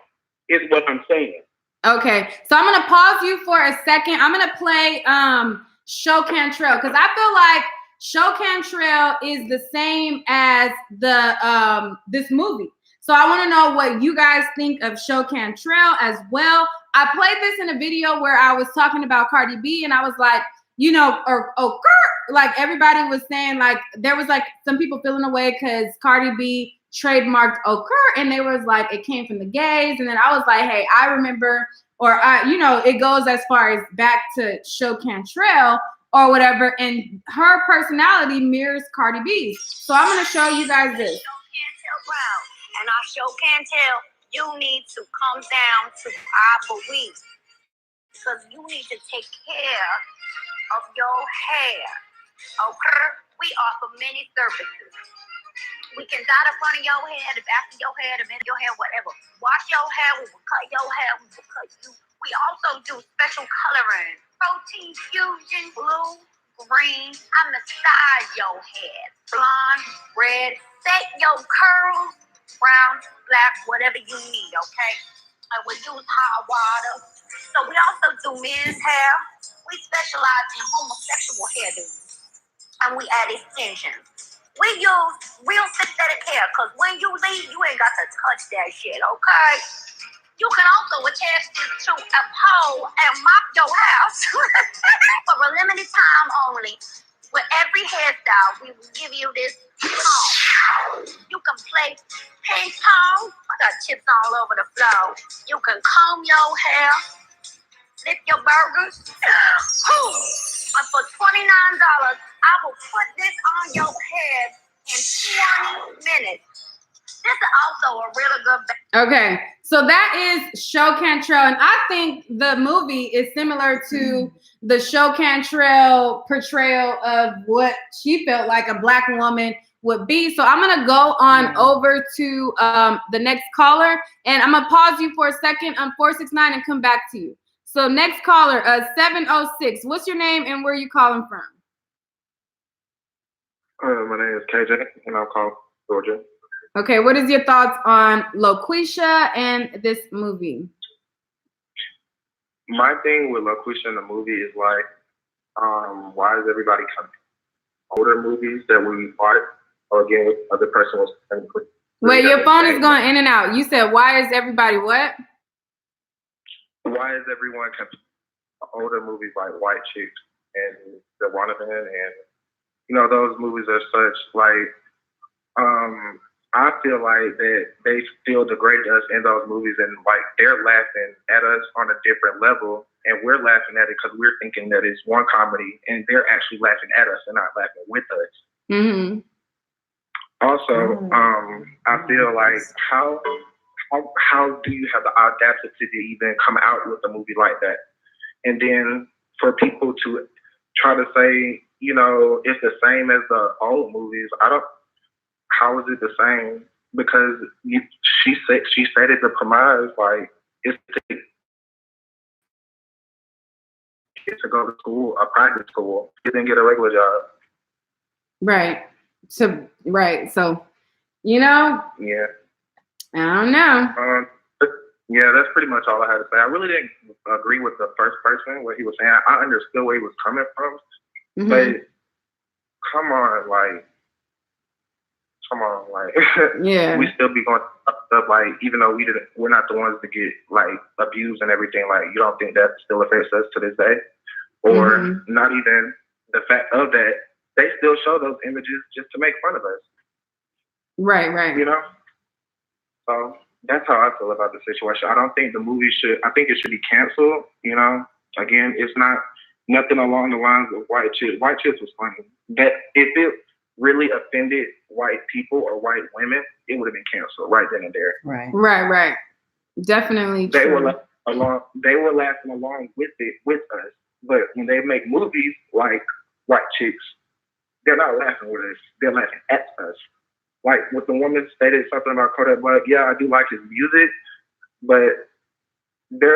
is what I'm saying. Okay, so I'm going to pause you for a second. I'm going to play Show Cantrell because I feel like Show Cantrell is the same as the this movie. So I want to know what you guys think of Show Cantrell as well. I played this in a video where I was talking about Cardi B and I was like, like everybody was saying like there was like some people feeling away because Cardi B trademarked occur and they was like it came from the gays, and then I was like, hey, I remember, or it goes as far as back to Show Cantrell or whatever, and her personality mirrors Cardi B's. So I'm gonna show you guys this. And I Show Cantrell, you need to come down to our beliefs because you need to take care of your hair. Okay, we offer many services. We can dye the front of your hair, the back of your hair, the middle of your hair, whatever. Wash your hair, we will cut your hair, we will cut you. We also do special coloring, protein fusion, blue, green. I massage your hair, blonde, red, set your curls, brown, black, whatever you need, okay? And we use hot water. So we also do men's hair. We specialize in homosexual hairdos. And we add extensions. We use real synthetic hair because when you leave, you ain't got to touch that shit, okay? You can also attach this to a pole and mop your house for a limited time only. With every hairstyle, we will give you this comb. You can play ping pong. I got chips all over the floor. You can comb your hair, flip your burgers. And for $29, I will put this on your head in 20 minutes. This is also a really good. Okay, so that is Show Cantrell, and I think the movie is similar to the Show Cantrell portrayal of what she felt like a Black woman would be. So I'm gonna go on over to the next caller, and I'm gonna pause you for a second on 469 and come back to you. So next caller, 706. What's your name and where are you calling from? My name is KJ, and I'm calling from Georgia. Okay, what is your thoughts on Loqueesha and this movie? My thing with Loqueesha in the movie is like, why is everybody coming? Older movies that we watch, or again, other person was. Wait, your phone is going in and out. You said, why is everybody what? Why is everyone coming? Older movies like White Chicks and The Wannabe, and those movies are such like, I feel like that they still degrade us in those movies, and like they're laughing at us on a different level, and we're laughing at it because we're thinking that it's one comedy, and they're actually laughing at us and not laughing with us. Mm-hmm. Also, I feel like how do you have the audacity to even come out with a movie like that, and then for people to try to say it's the same as the old movies, how is it the same? Because she stated the premise like it's to go to school, a private school. She didn't get a regular job. Right. So Yeah. I don't know. Yeah, that's pretty much all I had to say. I really didn't agree with the first person, what he was saying. I understood where he was coming from, but come on, like, come on, like Yeah. we still be going stuff like even though we're not the ones to get like abused and everything. Like you don't think that still affects us to this day, or not even the fact of that they still show those images just to make fun of us. Right, right. You know. So that's how I feel about the situation. I don't think the movie should. I think it should be canceled. You know. Again, it's not nothing along the lines of White Chicks. White Chicks was funny. That if it really offended white people or white women, it would have been canceled right then and there. Right. Right, right. Definitely They true. were laughing along with it with us. But when they make movies like White Chicks, they're not laughing with us. They're laughing at us. Like with the woman stated something about Kodak Black. Yeah, I do like his music, but they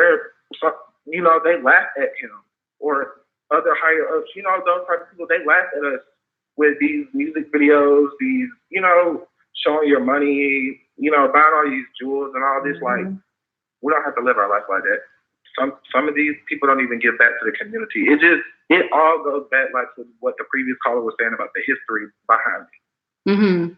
laugh at him or other higher ups. You know, those type of people, they laugh at us with these music videos, these, showing your money, buying all these jewels and all this. Like, we don't have to live our life like that. Some of these people don't even give back to the community. It all goes back like to what the previous caller was saying about the history behind it. Mm-hmm.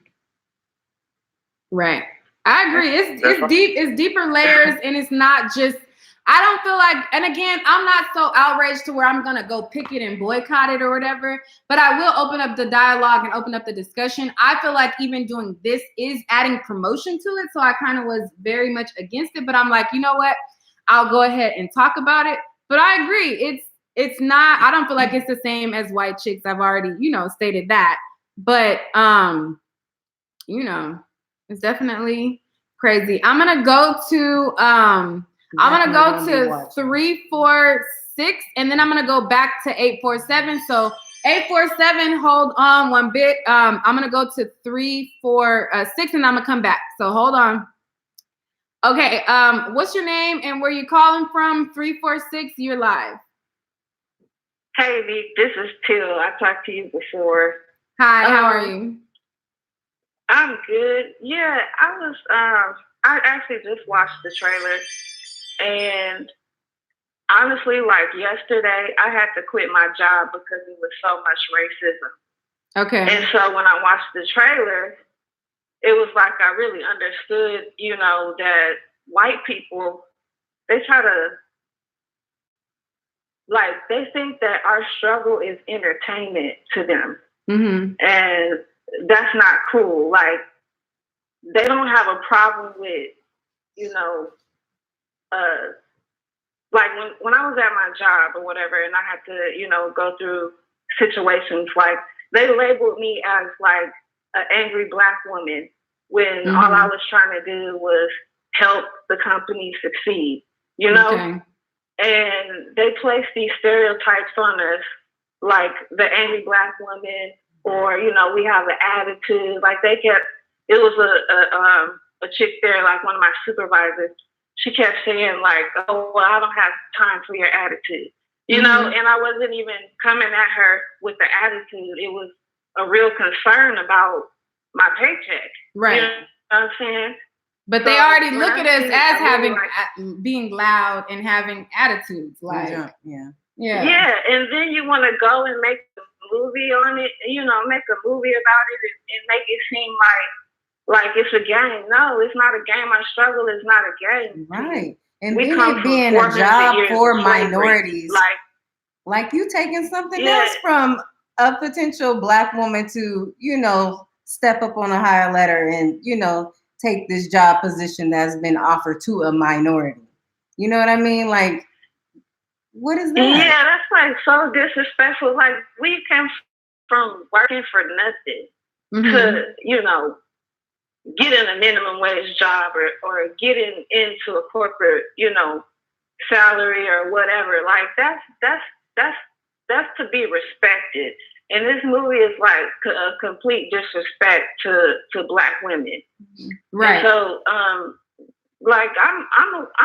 Right. I agree. It's deep. It's deeper layers, and it's not just. I don't feel like, and again, I'm not so outraged to where I'm going to go picket and boycott it or whatever, but I will open up the dialogue and open up the discussion. I feel like even doing this is adding promotion to it. So I kind of was very much against it, but I'm like, you know what? I'll go ahead and talk about it. But I agree. It's not, I don't feel like it's the same as White Chicks. I've already, stated that, but, it's definitely crazy. I'm going to go to, 346, and then I'm gonna go back to 847. So 847, hold on one bit. I'm gonna go to 346, and I'm gonna come back. So hold on. Okay. What's your name and where you calling from? 346. You're live. Hey, Nick, this is Till. I talked to you before. Hi. How are you? I'm good. Yeah, I actually just watched the trailer. And honestly, like yesterday, I had to quit my job because it was so much racism. Okay. And so when I watched the trailer, it was like I really understood, that white people, they try to, like, they think that our struggle is entertainment to them. Mm-hmm. And that's not cool. Like, they don't have a problem with, like when I was at my job or whatever, and I had to, go through situations, like they labeled me as like an angry Black woman when all I was trying to do was help the company succeed, Okay. And they placed these stereotypes on us, like the angry Black woman, or we have an attitude. Like it was a chick there, like one of my supervisors. She kept saying like, "Oh, well, I don't have time for your attitude," and I wasn't even coming at her with the attitude. It was a real concern about my paycheck. Right. You know what I'm saying? But they already look at us as having, being loud and having attitudes. Like, yeah. Yeah, and then you want to go and make a movie on it, make a movie about it and make it seem like it's a game. No, it's not a game. Our struggle is not a game. Right. And we then come it being from a job 400 years for of slavery. minorities. Like you taking something else from a potential Black woman to, step up on a higher ladder and, take this job position that's been offered to a minority. You know what I mean? Like, what is that? Yeah, that's like so disrespectful. Like we came from working for nothing to, getting a minimum wage job or getting into a corporate, salary or whatever. Like that's to be respected. And this movie is like a complete disrespect to Black women. Right. And so, like I'm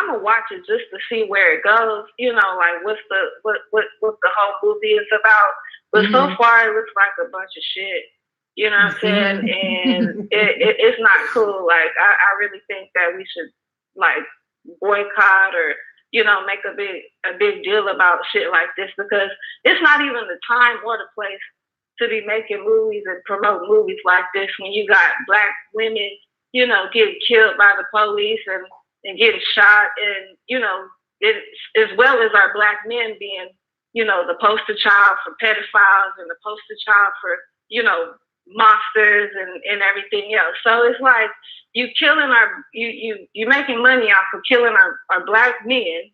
gonna watch it just to see where it goes. Like what the whole movie is about. But so far, it looks like a bunch of shit. You know what I'm saying? And it's not cool. Like I really think that we should like boycott or make a big deal about shit like this because it's not even the time or the place to be making movies and promote movies like this when you got black women, you know, getting killed by the police and getting shot, and, you know, as well as our black men being, you know, the poster child for pedophiles and the poster child for, you know, monsters and everything else. So it's like you making money off of killing our black men.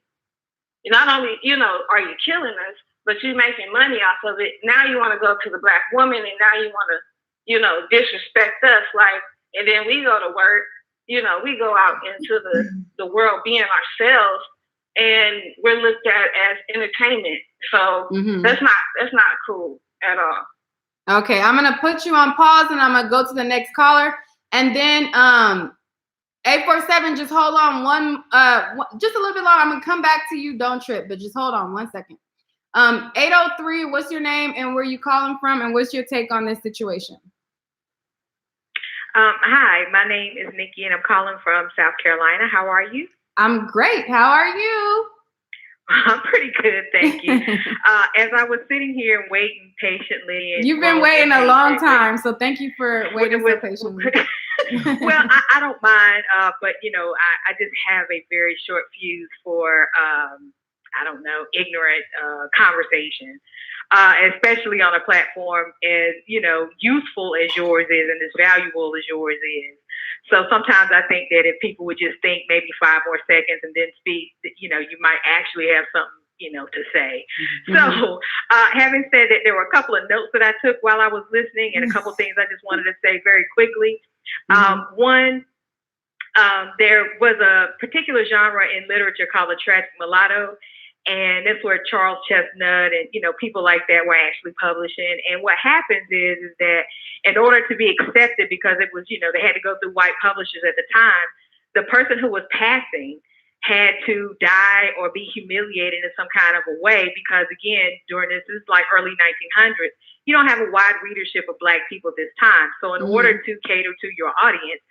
Not only, you know, are you killing us, but you're making money off of it. Now you want to go to the black woman, and now you want to, you know, disrespect us, like, and then we go to work, you know, we go out into the world being ourselves, and we're looked at as entertainment. So that's not cool at all. Okay, I'm gonna put you on pause, and I'm gonna go to the next caller, and then 847, just hold on just a little bit longer. I'm gonna come back to you. Don't trip, but just hold on 1 second. 803, what's your name and where you calling from, and what's your take on this situation? Hi, my name is Nikki, and I'm calling from South Carolina. How are you? I'm great. How are you? I'm pretty good, thank you. As I was sitting here and waiting patiently. You've been waiting a long time, so thank you for waiting so patiently. Well, I don't mind, but, you know, I just have a very short fuse for, I don't know, ignorant conversation, especially on a platform as, you know, useful as yours is and as valuable as yours is. So sometimes I think that if people would just think maybe 5 more seconds and then speak, you know, you might actually have something, you know, to say. So having said that, there were a couple of notes that I took while I was listening, and a couple of things I just wanted to say very quickly. One, there was a particular genre in literature called the tragic mulatto, and that's where Charles Chestnut and, you know, people like that were actually publishing. And what happens is that in order to be accepted, because it was, you know, they had to go through white publishers at the time, the person who was passing had to die or be humiliated in some kind of a way, because again, during this is like early 1900s, you don't have a wide readership of Black people at this time. So in order to cater to your audience,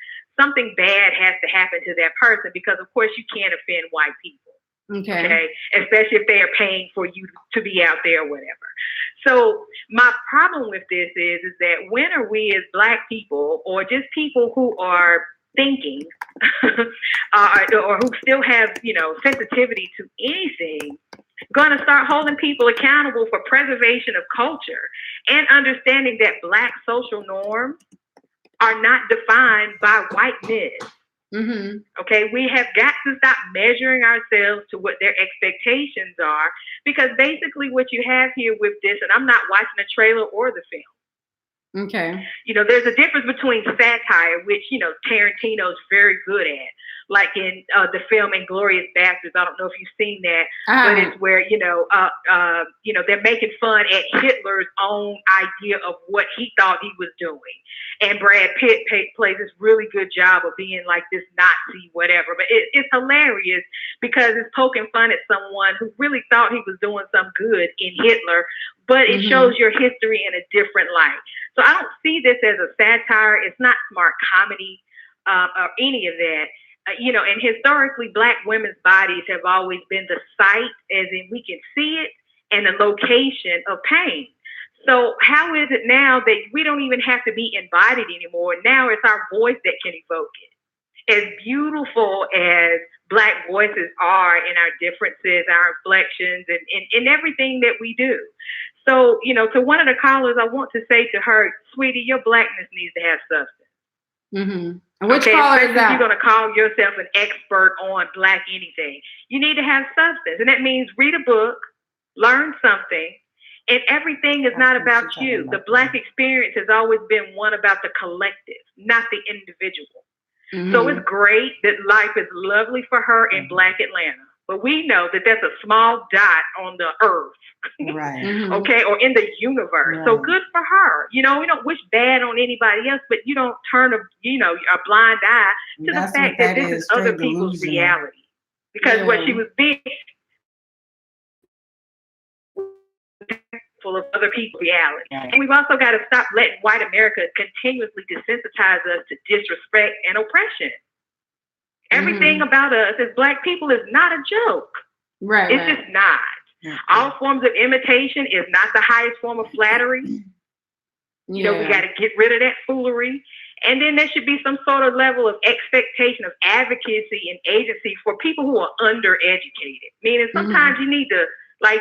something bad has to happen to that person, because of course you can't offend white people. Okay. Especially if they are paying for you to be out there or whatever. So my problem with this is that when are we as Black people, or just people who are thinking or who still have, you know, sensitivity to anything, going to start holding people accountable for preservation of culture and understanding that Black social norms are not defined by white men? Okay, we have got to stop measuring ourselves to what their expectations are, because basically what you have here with this, and I'm not watching the trailer or the film. Okay. You know, there's a difference between satire, which, you know, Tarantino's very good at, like in the film Inglourious Basterds. I don't know if you've seen that, but it's where, you know, they're making fun at Hitler's own idea of what he thought he was doing. And Brad Pitt plays this really good job of being like this Nazi, whatever. But it's hilarious because it's poking fun at someone who really thought he was doing some good in Hitler, but it shows your history in a different light. So I don't see this as a satire. It's not smart comedy or any of that. You know, and historically, Black women's bodies have always been the site, as in we can see it, and the location of pain. So how is it now that we don't even have to be embodied anymore? Now it's our voice that can evoke it. As beautiful as Black voices are in our differences, our inflections, and everything that we do. So, you know, to one of the callers, I want to say to her, sweetie, your Blackness needs to have substance. And which caller is that? If you're going to call yourself an expert on Black anything, you need to have substance. And that means read a book, learn something, and everything is not about you. The Black experience has always been one about the collective, not the individual. So it's great that life is lovely for her in Black Atlanta. But we know that that's a small dot on the earth, okay, or in the universe. So good for her. You know, we don't wish bad on anybody else, but you don't turn a blind eye to the fact that this is other people's reality. Because what she was being full of other people's reality. And we've also got to stop letting white America continuously desensitize us to disrespect and oppression. Everything about us as Black people is not a joke. It's just not. All forms of imitation is not the highest form of flattery. You know, we got to get rid of that foolery. And then there should be some sort of level of expectation of advocacy and agency for people who are undereducated. Meaning sometimes you need to, like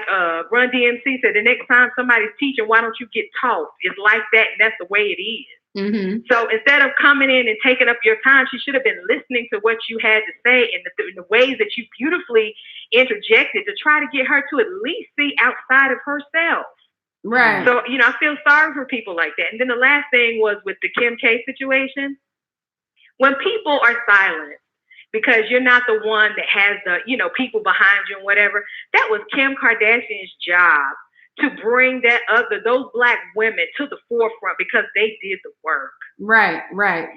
Run DMC said, the next time somebody's teaching, why don't you get taught? It's like that, and that's the way it is. So instead of coming in and taking up your time, she should have been listening to what you had to say and the ways that you beautifully interjected to try to get her to at least see outside of herself. Right. So, you know, I feel sorry for people like that. And then the last thing was with the Kim K situation. When people are silent because you're not the one that has the, you know, people behind you and whatever, that was Kim Kardashian's job to bring those black women to the forefront because they did the work. Right.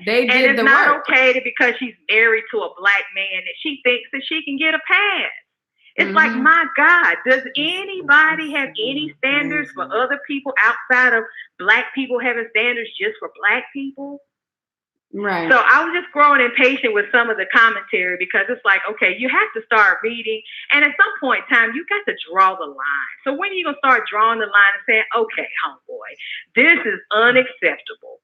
They did the work. And it's not okay that because she's married to a black man that she thinks that she can get a pass. It's like, my God, does anybody have any standards for other people outside of black people having standards just for black people? Right. So I was just growing impatient with some of the commentary because it's like, okay, you have to start reading. And at some point in time, you got to draw the line. So when are you going to start drawing the line and saying, okay, homeboy, this is unacceptable?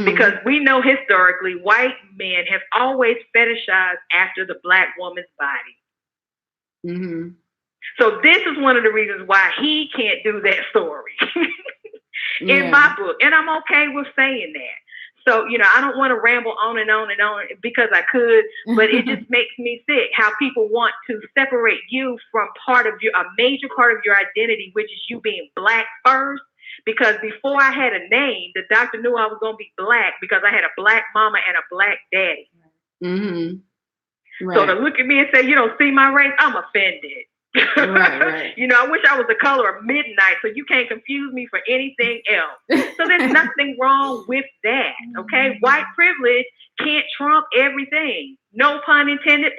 Because we know historically, white men have always fetishized after the black woman's body. So this is one of the reasons why he can't do that story in my book. And I'm okay with saying that. So, you know, I don't want to ramble on and on and on because I could, but it just makes me sick how people want to separate you from a major part of your identity, which is you being black first. Because before I had a name, the doctor knew I was going to be black because I had a black mama and a black daddy. Right. So to look at me and say, you don't see my race, I'm offended. Right. You know, I wish I was the color of midnight so you can't confuse me for anything else. So there's nothing wrong with that, okay? White privilege can't trump everything. No pun intended,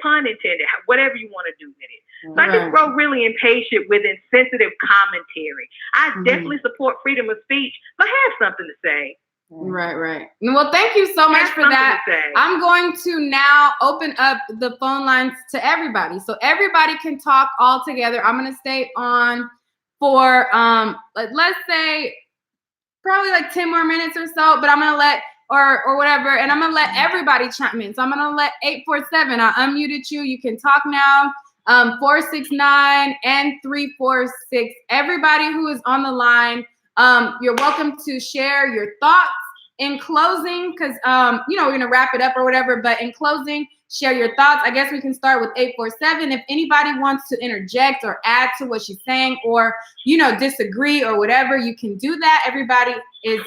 whatever you want to do with it. So I just grow really impatient with insensitive commentary. I definitely support freedom of speech, but have something to say. Right. Well, thank you so much for that. I'm going to now open up the phone lines to everybody. So everybody can talk all together. I'm going to stay on for, let's say probably like 10 more minutes or so, but I'm going to let, or whatever, and I'm going to let everybody chime in. So I'm going to let 847, I unmuted you. You can talk now. 469 and 346. Everybody who is on the line, you're welcome to share your thoughts in closing, because you know, we're gonna wrap it up or whatever, but in closing, share your thoughts. I guess we can start with 847. If anybody wants to interject or add to what she's saying, or, you know, disagree or whatever, you can do that. Everybody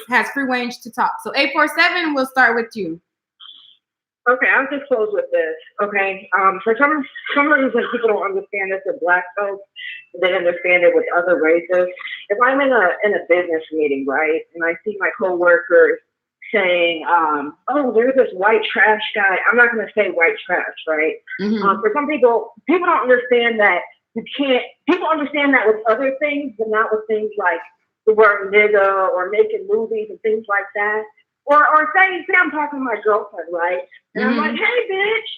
has free range to talk. So 847, we'll start with you. Okay, I'll just close with this. Okay, for some reason people don't understand this with black folks. They understand it with other races. If I'm in a business meeting, right, and I see my coworkers saying, "Oh, there's this white trash guy." I'm not going to say white trash, right? For some people don't understand that you can't. People understand that with other things, but not with things like the word nigga or making movies and things like that. Or say I'm talking to my girlfriend, right? And I'm like, hey, bitch.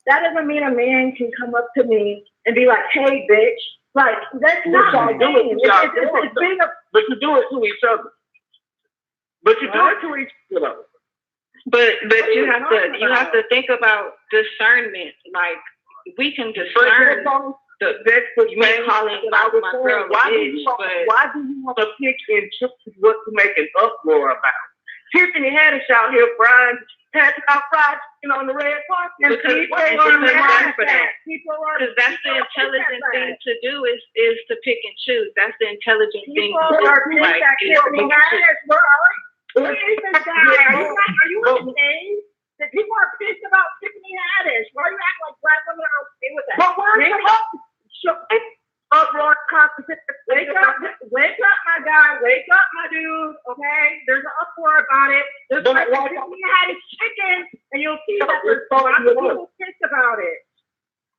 That doesn't mean a man can come up to me and be like, hey, bitch. Like, that's not what I'm doing. But you do it to each other. But you do it to each other. But you have to think about discernment. Like, we can discern. That's what you may call it. Why do you want to pick and choose what to make an uproar about? Tiffany Haddish out here passing out fried chicken on the red carpet. Because that's the intelligent thing to do is to pick and choose. That's the intelligent thing to do. Are you okay? That people are pissed about Tiffany Haddish. Why do you act like black women are okay with that? But where's uproar, wake up, my guy, wake up, my dude. Okay, there's an uproar about it. There's like Tiffany Haddish chicken, and you'll see that there's a lot of people pissed about it.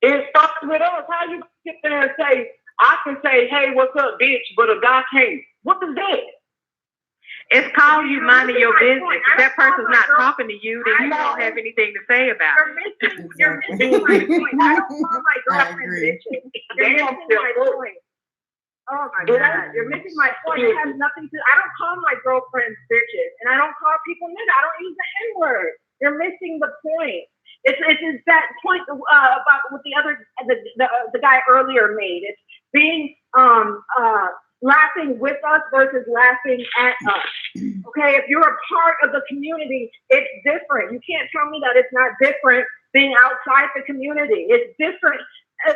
It starts with us. How you sit there and say, I can say, hey, what's up, bitch, but a guy can't. What is that? It's called you minding your business. If that person's not talking to you, then you don't have anything to say about it. You're missing my point. I don't call my girlfriend bitches. You're missing my point. Oh my God, you're missing my point. It has nothing to. I don't call my girlfriends bitches, and I don't call people nigga. I don't use the N-word. You're missing the point. It's that point about what the guy earlier made. It's being laughing with us versus laughing at us. Okay, if you're a part of the community, it's different. You can't tell me that it's not different being outside the community. It's different.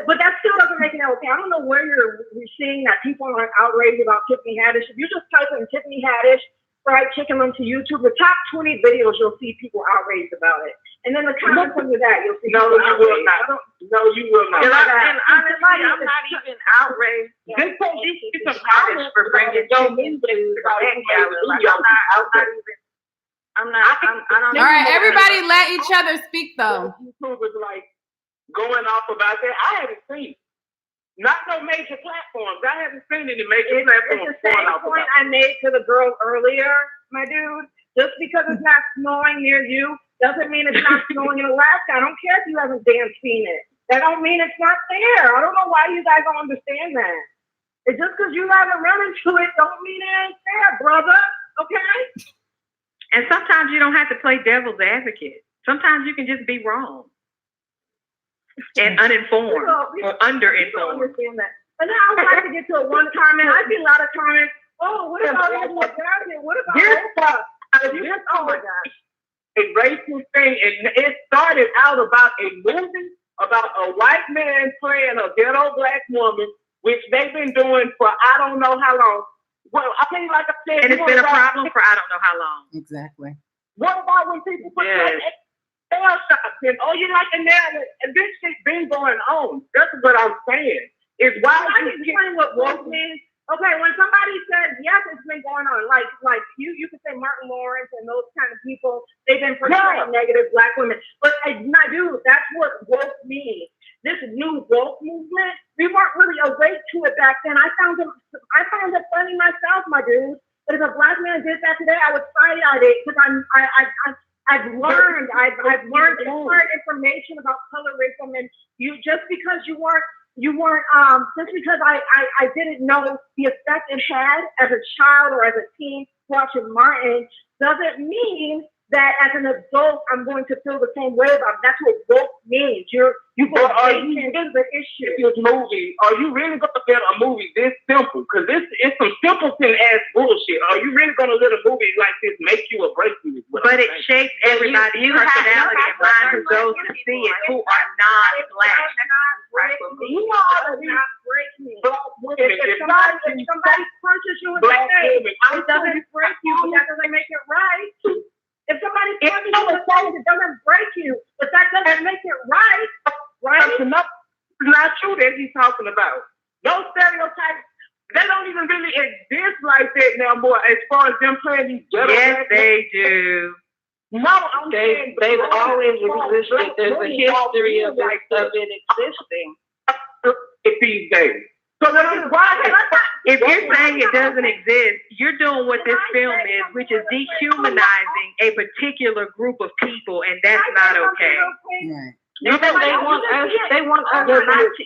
But that still doesn't make it okay. I don't know where you're seeing that people aren't outraged about Tiffany Haddish. If you just type in Tiffany Haddish fried chicken onto YouTube, the top 20 videos, you'll see people outraged about it. And then the comments under that, you'll see No, you will not. No, you will not. And honestly, I'm not even outraged. This It's some artists for bringing chicken to the Met Gala. I'm not. I don't. All right, everybody, let each other speak though. YouTubers like going off about that. I haven't seen. Not no major platforms. I haven't seen any major platforms. It's the same point I made to the girl earlier, my dude. Just because it's not snowing near you doesn't mean it's not snowing in Alaska. I don't care if you haven't damn seen it. That don't mean it's not there. I don't know why you guys don't understand that. It's just because you haven't run into it don't mean it ain't there, brother. Okay? And sometimes you don't have to play devil's advocate. Sometimes you can just be wrong and uninformed or underinformed. Understand that. And now I would like to get to one comment. I see a lot of comments. Oh, what about what about this? Oh my gosh. A racist thing, and it started out about a movie about a white man playing a ghetto black woman, which they've been doing for I don't know how long. Well, I think, like I said, and it's been a problem for I don't know how long. Exactly. What about when people put nail shots in? Oh, you like a nail? And this shit been going on. That's what I'm saying. Is why I can explain what woke means. Okay, when somebody says yes, it's been going on. Like you could say Martin Lawrence and those kind of people, they've been portraying negative black women. But my dude, that's what woke means. This new woke movement, we weren't really awake to it back then. I found it funny myself, my dude. But if a black man did that today, I would side-eye it because I've learned information about colorism, and you just because you weren't just because I didn't know the effect it had as a child or as a teen watching Martin doesn't mean that as an adult I'm going to feel the same way about it. That's what woke means. You go into the issue. This movie, are you really gonna get a movie this simple? Because it's some simpleton ass bullshit. Are you really gonna let a movie like this make you or break you? But it shapes everybody's personality and mind who goes to see it who are non-black. You all do not break me. If somebody punches you in the face, it doesn't break you, but that doesn't make it right. If somebody punches you in the face, it doesn't break you, but that doesn't make it right. Right? It's not true that he's talking about. Those stereotypes, they don't even really exist like that now, boy, as far as them playing these ghetto. Yes, they do. No, they've always existed. There's a history of it existing these days. So if you're saying it doesn't exist, you're doing what this film is, which is dehumanizing a particular group of people, and that's not okay. Right. They want us not to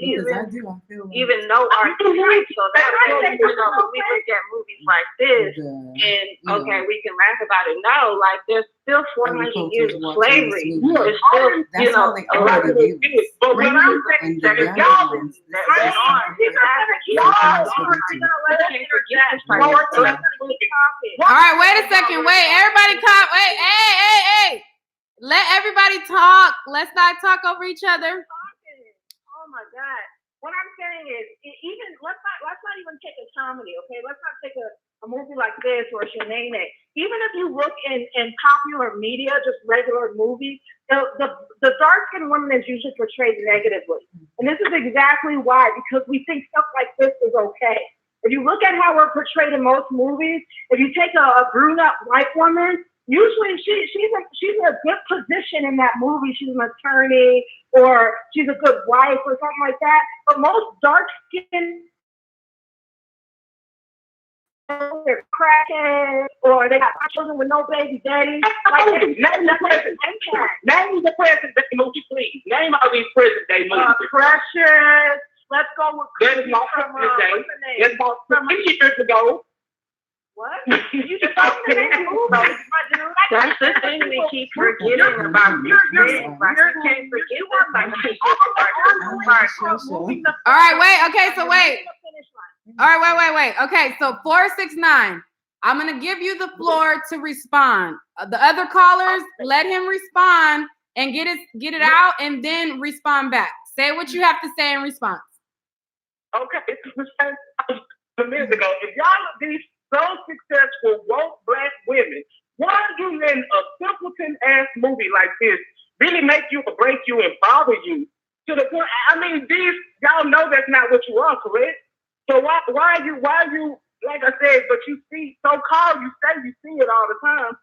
even know our history. So that's what we look at movies like this, and okay, we can laugh about it now. Like there's still 400 years of slavery. There's still, a lot of it. But when I'm saying that y'all, all right, wait a second. Wait, everybody calm. Wait, hey. Let everybody talk. Let's not talk over each other. Oh my God. What I'm saying is, even let's not even take a comedy, okay? Let's not take a movie like this or Shanae. Even if you look in popular media, just regular movies, the dark-skinned woman is usually portrayed negatively. And this is exactly why, because we think stuff like this is okay. If you look at how we're portrayed in most movies, if you take a brunette white woman, usually she's in a good position in that movie. She's an attorney or she's a good wife or something like that. But most dark-skinned, they're crackheads or they got children with no baby daddy. Name the present day movie, please. Name all these present day movies. Precious. let's go with that is not from day. That's about 50 years ago. What? You just don't That's the thing we keep forgetting about. You can't forget All right, wait. Okay, so wait. All right, wait. Okay, so 469. I'm gonna give you the floor to respond. The other callers, let him respond and get it out, and then respond back. Say what you have to say in response. Okay, a minute ago. If y'all are these so successful woke black women, why do you in a simpleton ass movie like this really make you or break you and bother you to the point? I mean, these y'all know that's not what you are, correct? So why are you like I said? But you see, so-called, you say you see it all the time.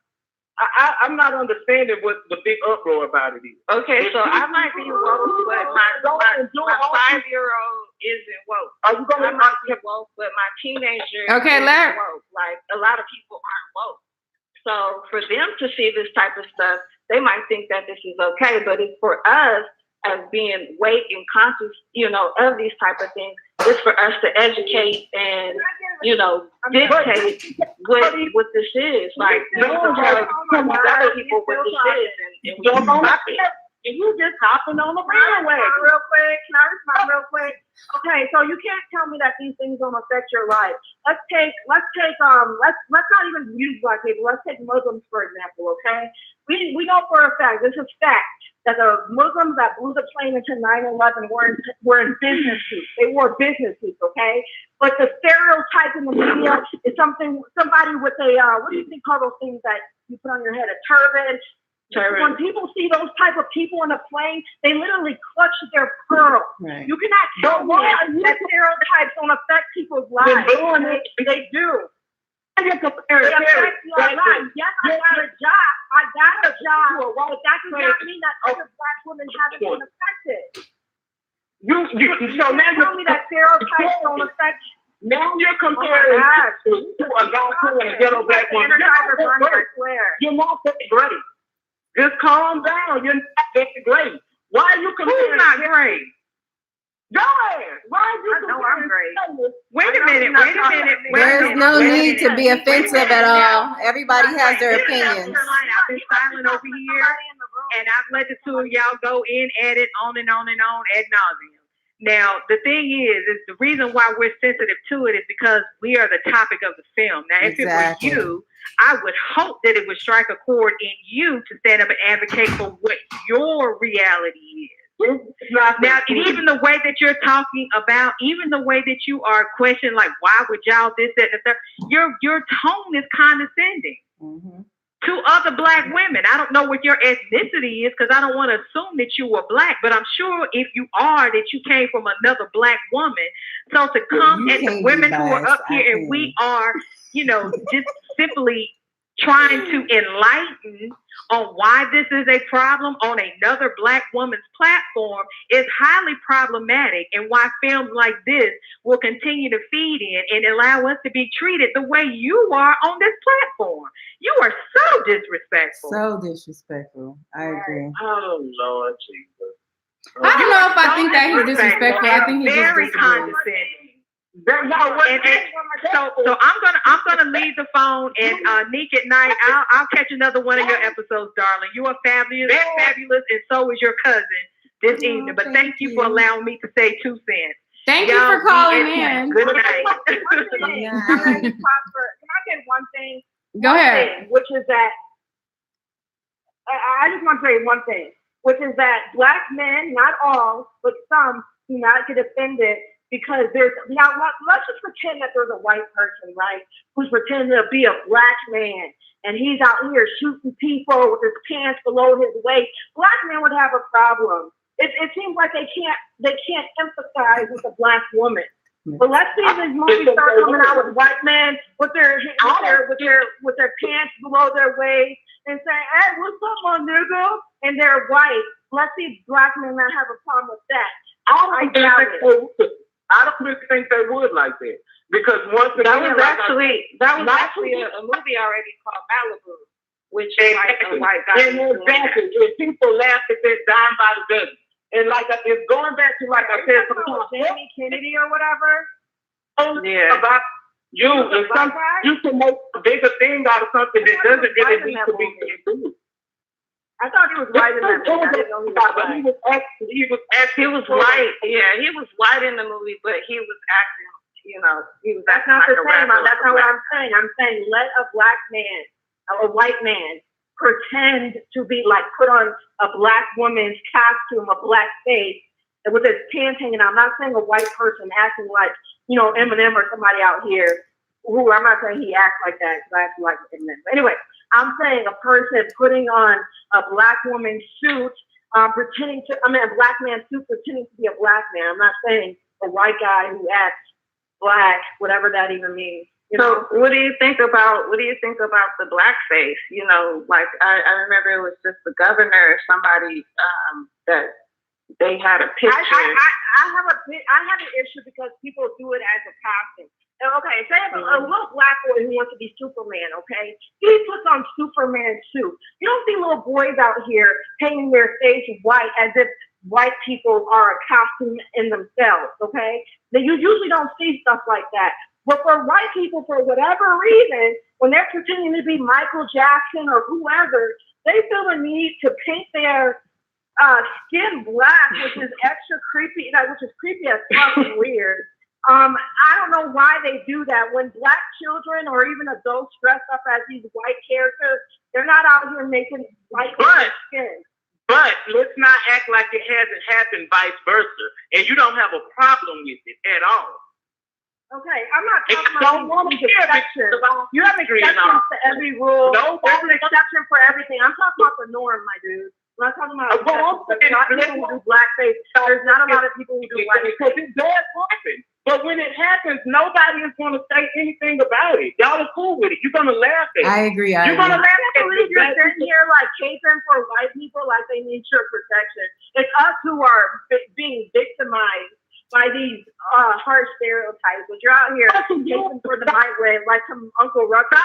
I'm not understanding what the big uproar about it is. Okay, so I might be woke, but my 5-year-old isn't woke. Are you going to be woke? But my teenager isn't woke. Like, a lot of people aren't woke. So for them to see this type of stuff, they might think that this is okay. But it's for us as being awake and conscious, of these type of things. It's for us to educate and, dictate what this is. Like, tell other people what this is. And you just hopping on the bandwagon. Real quick. Can I respond real quick? Okay, so you can't tell me that these things don't affect your life. Let's not even use black people. Let's take Muslims, for example, okay? We know for a fact, this is fact, that the Muslims that blew the plane into 9/11 were in business suits. They wore business suits, okay? But the stereotype in the media is somebody with a, what do you think call those things that you put on your head, a turban? When people see those type of people on a plane, they literally clutch their pearls. Right. You cannot tell me that stereotypes don't affect people's lives. They do. They affect your life. Yes, I got a job. But that does not mean that other black women haven't been affected. So now you tell me that stereotypes don't affect. Now you're comparing to a gospel and a ghetto black woman. You're not that great. Just calm down. You're not that great. Why are you comparing? Who's not great? Go ahead. Why are you comparing? I know I'm great. Wait a minute. There's no need to be offensive at all. Everybody has their opinions. I've been silent over here, and I've let the two of y'all go in at it on and on and on ad nauseum. Now, the thing is the reason why we're sensitive to it is because we are the topic of the film. Now, if it was you, I would hope that it would strike a chord in you to stand up and advocate for what your reality is. Now, even the way that you're talking about, even the way that you are questioning, like, why would y'all this, that, and the third, your tone is condescending. Mm-hmm. To other black women. I don't know what your ethnicity is because I don't want to assume that you were black, but I'm sure if you are, that you came from another black woman. So to come at the women who are up here and we are, just simply trying to enlighten on why this is a problem on another black woman's platform is highly problematic, and why films like this will continue to feed in and allow us to be treated the way you are on this platform. You are so disrespectful. So disrespectful. I agree. Oh, Lord Jesus. I don't know if I think that he's disrespectful. I think he's very condescending. So I'm gonna leave the phone, and Nick at night, I'll catch another one of your episodes, darling. You are fabulous, and so is your cousin this evening. But thank you for allowing me to say 2 cents. Thank you for calling in. Good night. Can I get one thing? Go ahead. Which is that I just want to say one thing, which is that black men, not all, but some, do not get offended. Because let's just pretend that there's a white person, right, who's pretending to be a black man, and he's out here shooting people with his pants below his waist. Black men would have a problem. It seems like they can't empathize with a black woman. But let's see these movies start coming out with white men with their pants below their waist and saying, "Hey, what's up, my nigga?" And they're white. Let's see black men not have a problem with that. I don't really think they would like that, because that was actually a movie already called Malibu, which is like a white guy. Exactly. And people laugh at that dime by the dozen. And like it's going back to like I said, Jamie Kennedy or whatever. About you, you can make a bigger thing out of something that doesn't really need to be. I thought he was white in that movie. I didn't know he was white. He was white. Yeah, he was white in the movie, but he was acting. You know, he was. That's not the same. That's not what I'm saying. I'm saying let a black man, a white man, pretend to be like put on a black woman's costume, a black face, and with his pants hanging out. I'm not saying a white person acting like, you know, Eminem or somebody out here. Who I'm not saying he acts like that because I act like Eminem. But anyway, I'm saying a person putting on a black woman's suit, a black man's suit pretending to be a black man. I'm not saying a white guy who acts black, whatever that even means. You know? So what do you think about the blackface? You know, like I remember it was just the governor or somebody that they had a picture. I have an issue because people do it as a costume. Okay, say a little black boy who wants to be Superman, okay? He puts on Superman suit. You don't see little boys out here painting their face white as if white people are a costume in themselves, okay? You usually don't see stuff like that. But for white people, for whatever reason, when they're pretending to be Michael Jackson or whoever, they feel the need to paint their skin black, which is extra creepy, which is creepy as fucking weird. I don't know why they do that. When black children or even adults dress up as these white characters, they're not out here making white skin. But let's not act like it hasn't happened vice versa. And you don't have a problem with it at all. Okay, I'm not talking about exceptions. You have exceptions to every rule. No, there's an exception for everything. I'm talking about the norm, my dude. I'm not talking about people who do blackface. There's not a lot of people who do blackface. Because it does happen. But when it happens, nobody is going to say anything about it. Y'all are cool with it. You're going to laugh at it. I agree. You're going to laugh at it. You're sitting here like caping for white people like they need your protection. It's us who are being victimized by these harsh stereotypes. But you're out here caping for the white way like some Uncle Rucker.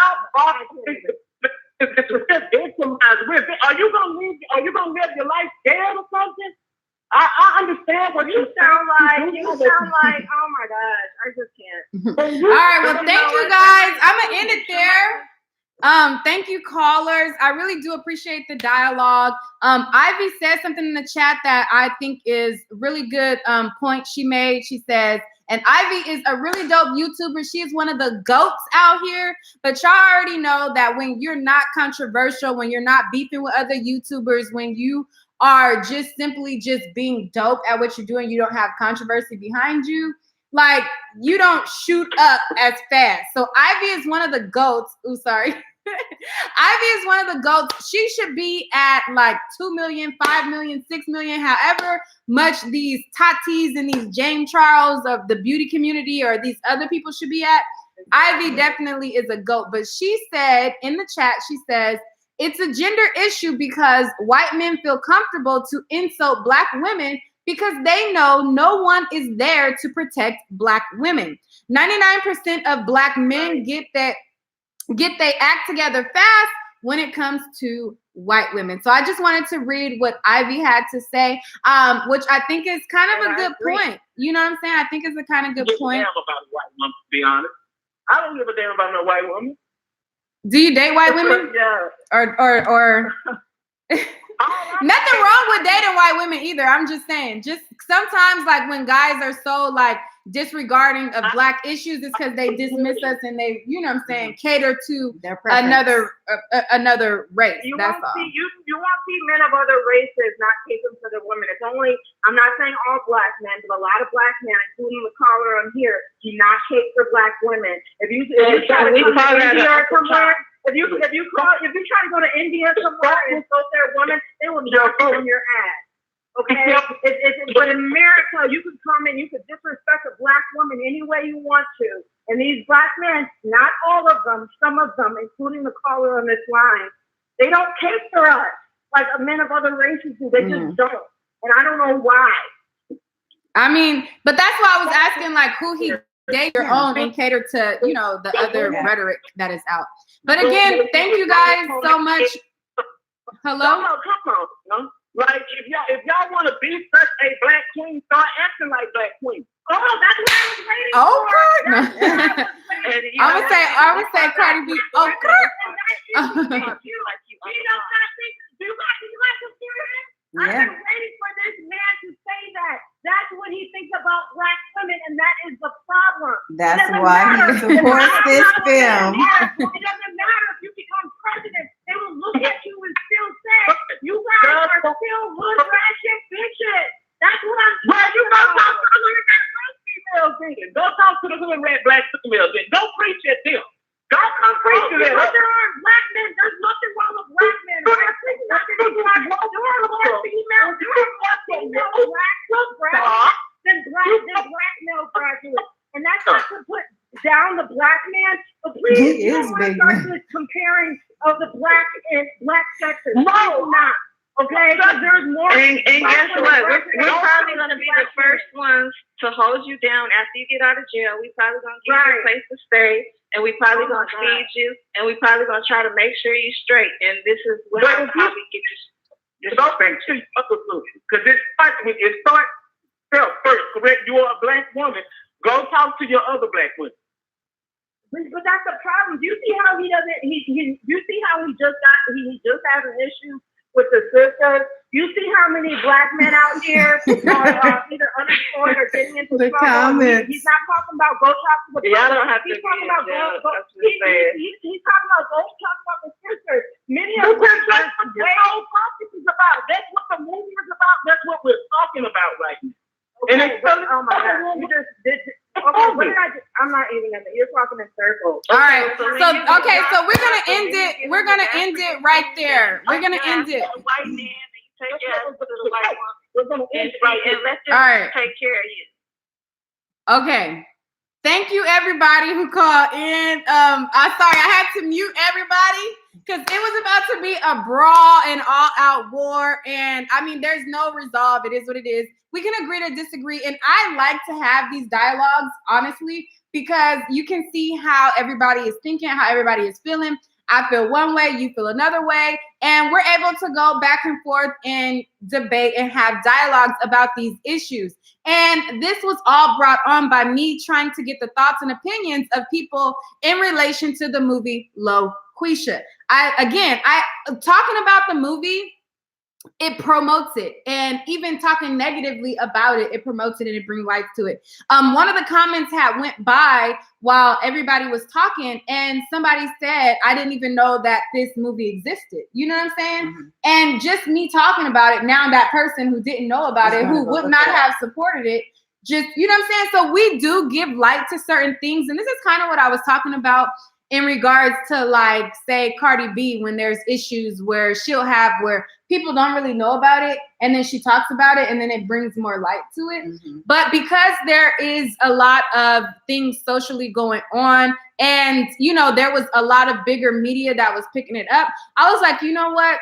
It's victimized. Are you going to live your life scared or something? I understand what you sound like. You sound like, oh my gosh, I just can't. All right, well, thank you guys. I'm gonna end it there. Thank you, callers. I really do appreciate the dialogue. Ivy said something in the chat that I think is really good point she made. She says, and Ivy is a really dope YouTuber. She is one of the GOATs out here. But y'all already know that when you're not controversial, when you're not beefing with other YouTubers, when you are just simply just being dope at what you're doing, you don't have controversy behind you, like you don't shoot up as fast. So Ivy is one of the GOATs. Ooh, sorry. Ivy is one of the GOATs. She should be at like 2 million, 5 million, 6 million, however much these Tatis and these James Charles of the beauty community or these other people should be at. Ivy definitely is a GOAT. But she said in the chat, she says, it's a gender issue because white men feel comfortable to insult black women because they know no one is there to protect black women. 99% of black men get they act together fast when it comes to white women. So I just wanted to read what Ivy had to say, which I think is kind of a good point. You know what I'm saying? I think it's a kind of good point. I don't give a damn about a white woman, to be honest. I don't give a damn about no white woman. Do you date white women? Yeah. Or nothing wrong with dating white women either. I'm just saying, just sometimes like when guys are so like disregarding of black issues, it's because they dismiss us and they, you know what I'm saying, cater to another race. That's all. You won't see men of other races not taken for the women. It's only, I'm not saying all black men, but a lot of black men, including the caller on here, do not hate for black women. If you try to come to India or somewhere, if you try to go to India somewhere and insult their women, they will knock you on your ass. Okay, but in America, you can come in, you can disrespect a black woman any way you want to. And these black men, not all of them, some of them, including the caller on this line, they don't cape for us like men of other races do. They just don't. And I don't know why. I mean, but that's why I was asking, like, who he date your own and cater to, you know, the other rhetoric that is out. But again, thank you guys so much. Hello? Come on. Like if y'all want to be such a black queen, start acting like black queen. Oh, that's what I was waiting Oh, for. God. And, you I know, would say Cardi B. Oh, and that is you. Do you like the serious? I've Yeah. been waiting for this man to say that. That's what he thinks about black women, and that is the problem. That's why he supports this film. It doesn't matter if you become president. They will look at you and still say, you guys are still hood ratchet bitches. That's what I'm saying. You go talk to the hood black females then. Go talk to the hood red black females then. Go preach at them. Don't come preach to them. But there are black men. There's nothing wrong with black men. There's nothing wrong with black females. There are more female black graduates than black male graduates. And that's not to put down the black man, but please He is don't big, start man. this comparing of the black and black sexes. No. Please not. Okay, because there's more. And guess what? We're probably going going to be the first ones to hold you down after you get out of jail. We probably going to give you a place to stay, and we probably going to feed you, and we probably going to try to make sure you're straight. And this is how we get you. Don't think she's because it starts self first. Correct? You are a black woman. Go talk to your other black women. But that's the problem. Do you see how he doesn't? You see how he just has an issue with the sisters. You see how many black men out here are either unemployed or getting into The trouble. comments. He's not talking about go talk to the. Y'all don't have to He's be talking in about jail. go. That's what I'm saying. He's talking about go talk about the sisters. Many of them. That's what this whole topic is about. That's what the movie is about. That's what we're talking about right now. Okay, And it's oh my God! You just did. Okay, what did I do? I'm not even in it. You're talking in circles. All right. So we're gonna end it. We're gonna end it right there. We're gonna end it. A white man, and you take care of the white woman, We're gonna end and it right here. let them All right. take care of you. Okay. Thank you, everybody who called in. I'm sorry, I had to mute everybody because it was about to be a brawl and all-out war. And I mean, there's no resolve. It is what it is. We can agree to disagree. And I like to have these dialogues, honestly, because you can see how everybody is thinking, how everybody is feeling. I feel one way, you feel another way. And we're able to go back and forth and debate and have dialogues about these issues. And this was all brought on by me trying to get the thoughts and opinions of people in relation to the movie Loqueesha. I talking about the movie, it promotes it, and even talking negatively about it, it promotes it and it brings life to it. One of the comments had went by while everybody was talking, and somebody said, I didn't even know that this movie existed. You know what I'm saying? Mm-hmm. And just me talking about it, now that person who didn't know about it, who would not have supported it, just, you know what I'm saying? So we do give light to certain things, and this is kind of what I was talking about in regards to, like, say Cardi B, when there's issues where she'll have where people don't really know about it, and then she talks about it, and then it brings more light to it. Mm-hmm. But because there is a lot of things socially going on, and, you know, there was a lot of bigger media that was picking it up, I was like, you know what?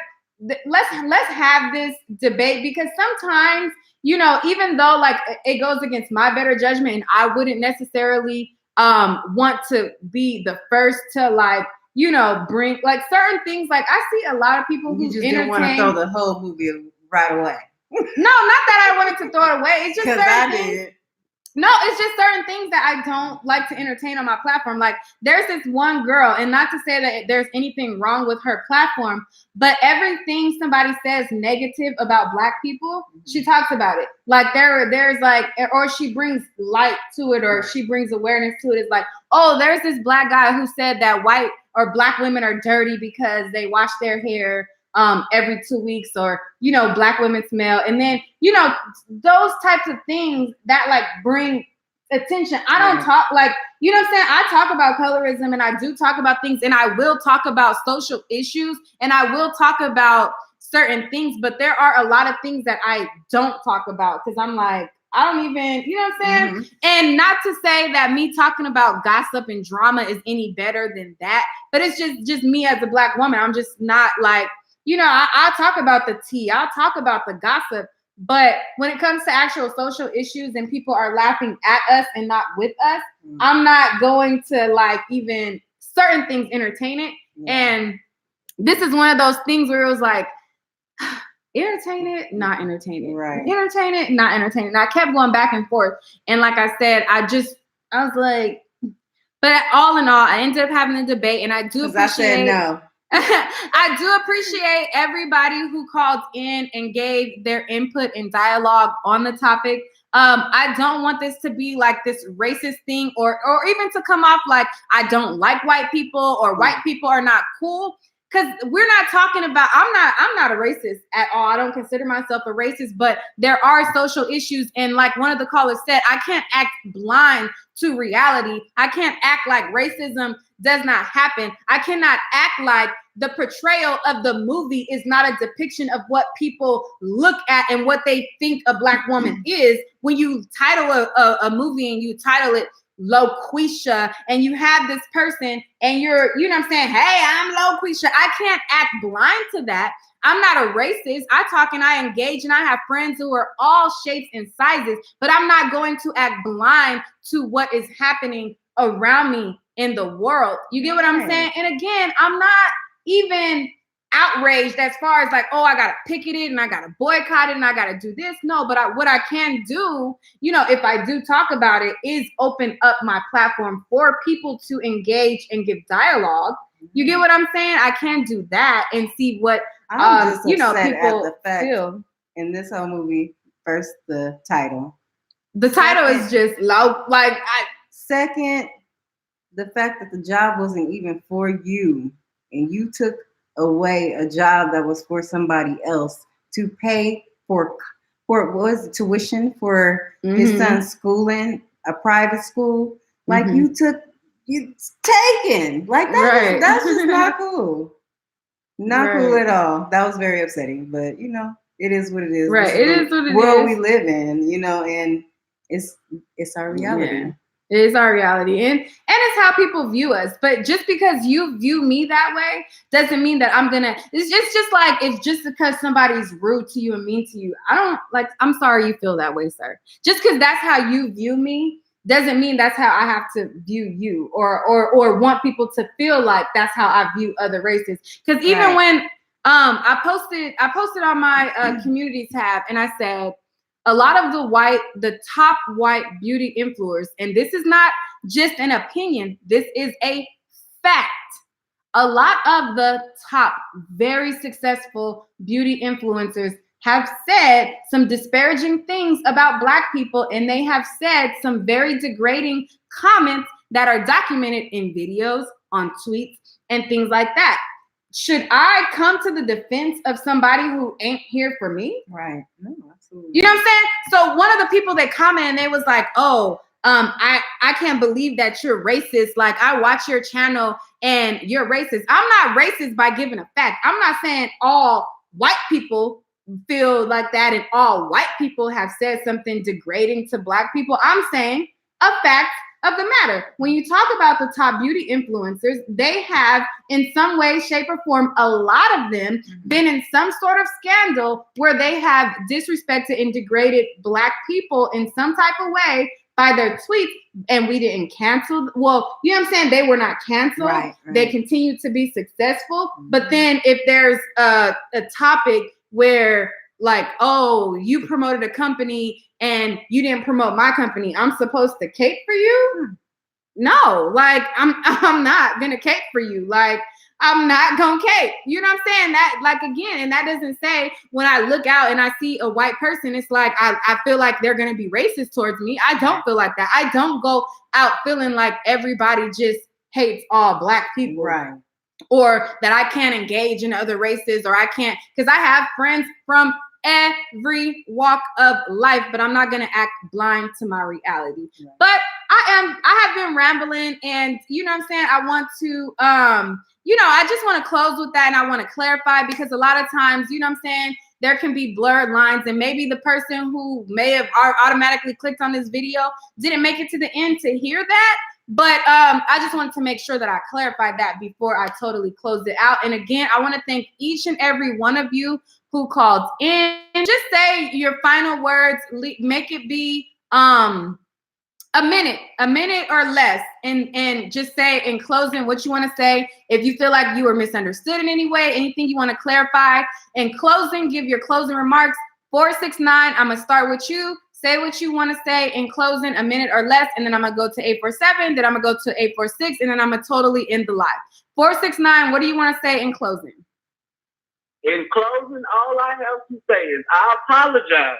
Let's have this debate, because sometimes, you know, even though, like, it goes against my better judgment, and I wouldn't necessarily want to be the first to, like, you know, bring, like, certain things. Like, I see a lot of people who just didn't want to throw the whole movie right away. No, not that I wanted to throw it away. It's just certain I things. did. No, it's just certain things that I don't like to entertain on my platform. Like, there's this one girl, and not to say that there's anything wrong with her platform, but everything somebody says negative about Black people, she talks about it. Like, there's like, or she brings light to it, or she brings awareness to it. It's like, oh, there's this Black guy who said that white or Black women are dirty because they wash their hair every 2 weeks, or, you know, Black women smell. And then, you know, those types of things that, like, bring attention. I don't talk, like, you know what I'm saying? I talk about colorism, and I do talk about things, and I will talk about social issues, and I will talk about certain things, but there are a lot of things that I don't talk about, because I'm like, I don't even, you know what I'm saying? Mm-hmm. And not to say that me talking about gossip and drama is any better than that, but it's just me as a Black woman. I'm just not, like, you know, I'll talk about the tea, I'll talk about the gossip, but when it comes to actual social issues and people are laughing at us and not with us, I'm not going to, like, even certain things entertain it. Yeah. And this is one of those things where it was like, entertain it, not entertain it. Right. Entertain it, not entertain it. And I kept going back and forth. And like I said, I was like, but all in all, I ended up having a debate, and I do appreciate. I said no. I do appreciate everybody who called in and gave their input and dialogue on the topic. I don't want this to be like this racist thing, or even to come off like I don't like white people or white people are not cool. Because we're not talking about, I'm not a racist at all. I don't consider myself a racist, but there are social issues. And like one of the callers said, I can't act blind to reality. I can't act like racism does not happen. I cannot act like the portrayal of the movie is not a depiction of what people look at and what they think a Black woman is. When you title a movie and you title it Loqueesha, and you have this person and you're, you know what I'm saying? Hey, I'm Loqueesha. I can't act blind to that. I'm not a racist. I talk and I engage, and I have friends who are all shapes and sizes, but I'm not going to act blind to what is happening around me in the world. You get what I'm saying? And again, I'm not even outraged as far as like, oh, I gotta picket it and I gotta boycott it and I gotta do this. No, but what I can do, you know, if I do talk about it, is open up my platform for people to engage and give dialogue. You get what I'm saying? I can do that and see what you know, people at the fact feel. In this whole movie. First, the title. The title is just low. Like, second, the fact that the job wasn't even for you, and you took away a job that was for somebody else to pay for what was it, tuition for his son's schooling, a private school. Like you taken. Like that's just not cool. Not cool at all. That was very upsetting. But you know, it is what it is. Right. It is what it is. World we live in, you know, and it's our reality. Yeah. It is our reality, and it's how people view us. But just because you view me that way doesn't mean that I'm gonna. It's just like, if just because somebody's rude to you and mean to you, I don't like. I'm sorry you feel that way, sir. Just because that's how you view me doesn't mean that's how I have to view you, or want people to feel like that's how I view other races. Because even when I posted on my community tab, and I said, a lot of the top white beauty influencers, and this is not just an opinion, this is a fact. A lot of the top very successful beauty influencers have said some disparaging things about Black people, and they have said some very degrading comments that are documented in videos, on tweets, and things like that. Should I come to the defense of somebody who ain't here for me? Right. No, absolutely. You know what I'm saying? So one of the people that commented, they was like, oh, I can't believe that you're racist. Like, I watch your channel and you're racist. I'm not racist by giving a fact. I'm not saying all white people feel like that and all white people have said something degrading to Black people. I'm saying a fact of the matter. When you talk about the top beauty influencers, they have, in some way, shape, or form, a lot of them been in some sort of scandal where they have disrespected and degraded Black people in some type of way by their tweets, and we didn't cancel. Well, you know what I'm saying? They were not canceled. Right. They continue to be successful. But then if there's a topic where, like, oh, you promoted a company and you didn't promote my company, I'm supposed to cape for you? No, like, I'm not gonna cape for you. Like, I'm not gonna cape. You know what I'm saying? That, like, again, and that doesn't say when I look out and I see a white person, it's like I feel like they're gonna be racist towards me. I don't feel like that. I don't go out feeling like everybody just hates all Black people. Right. Or that I can't engage in other races, or I can't, because I have friends from every walk of life, but I'm not going to act blind to my reality. Right. But I have been rambling, and you know what I'm saying? I want to, I just want to close with that, and I want to clarify, because a lot of times, you know what I'm saying, there can be blurred lines, and maybe the person who may have automatically clicked on this video didn't make it to the end to hear that. But I just wanted to make sure that I clarified that before I totally closed it out. And again, I want to thank each and every one of you who called in. Just say your final words. Make it be a minute or less, and just say in closing what you want to say. If you feel like you were misunderstood in any way, anything you want to clarify. In closing, give your closing remarks. 469, I'm gonna start with you. Say what you want to say in closing, a minute or less, and then I'm gonna go to 847, then I'm gonna go to 846, and then I'm gonna totally end the live. 469, what do you want to say in closing? In closing, all I have to say is I apologize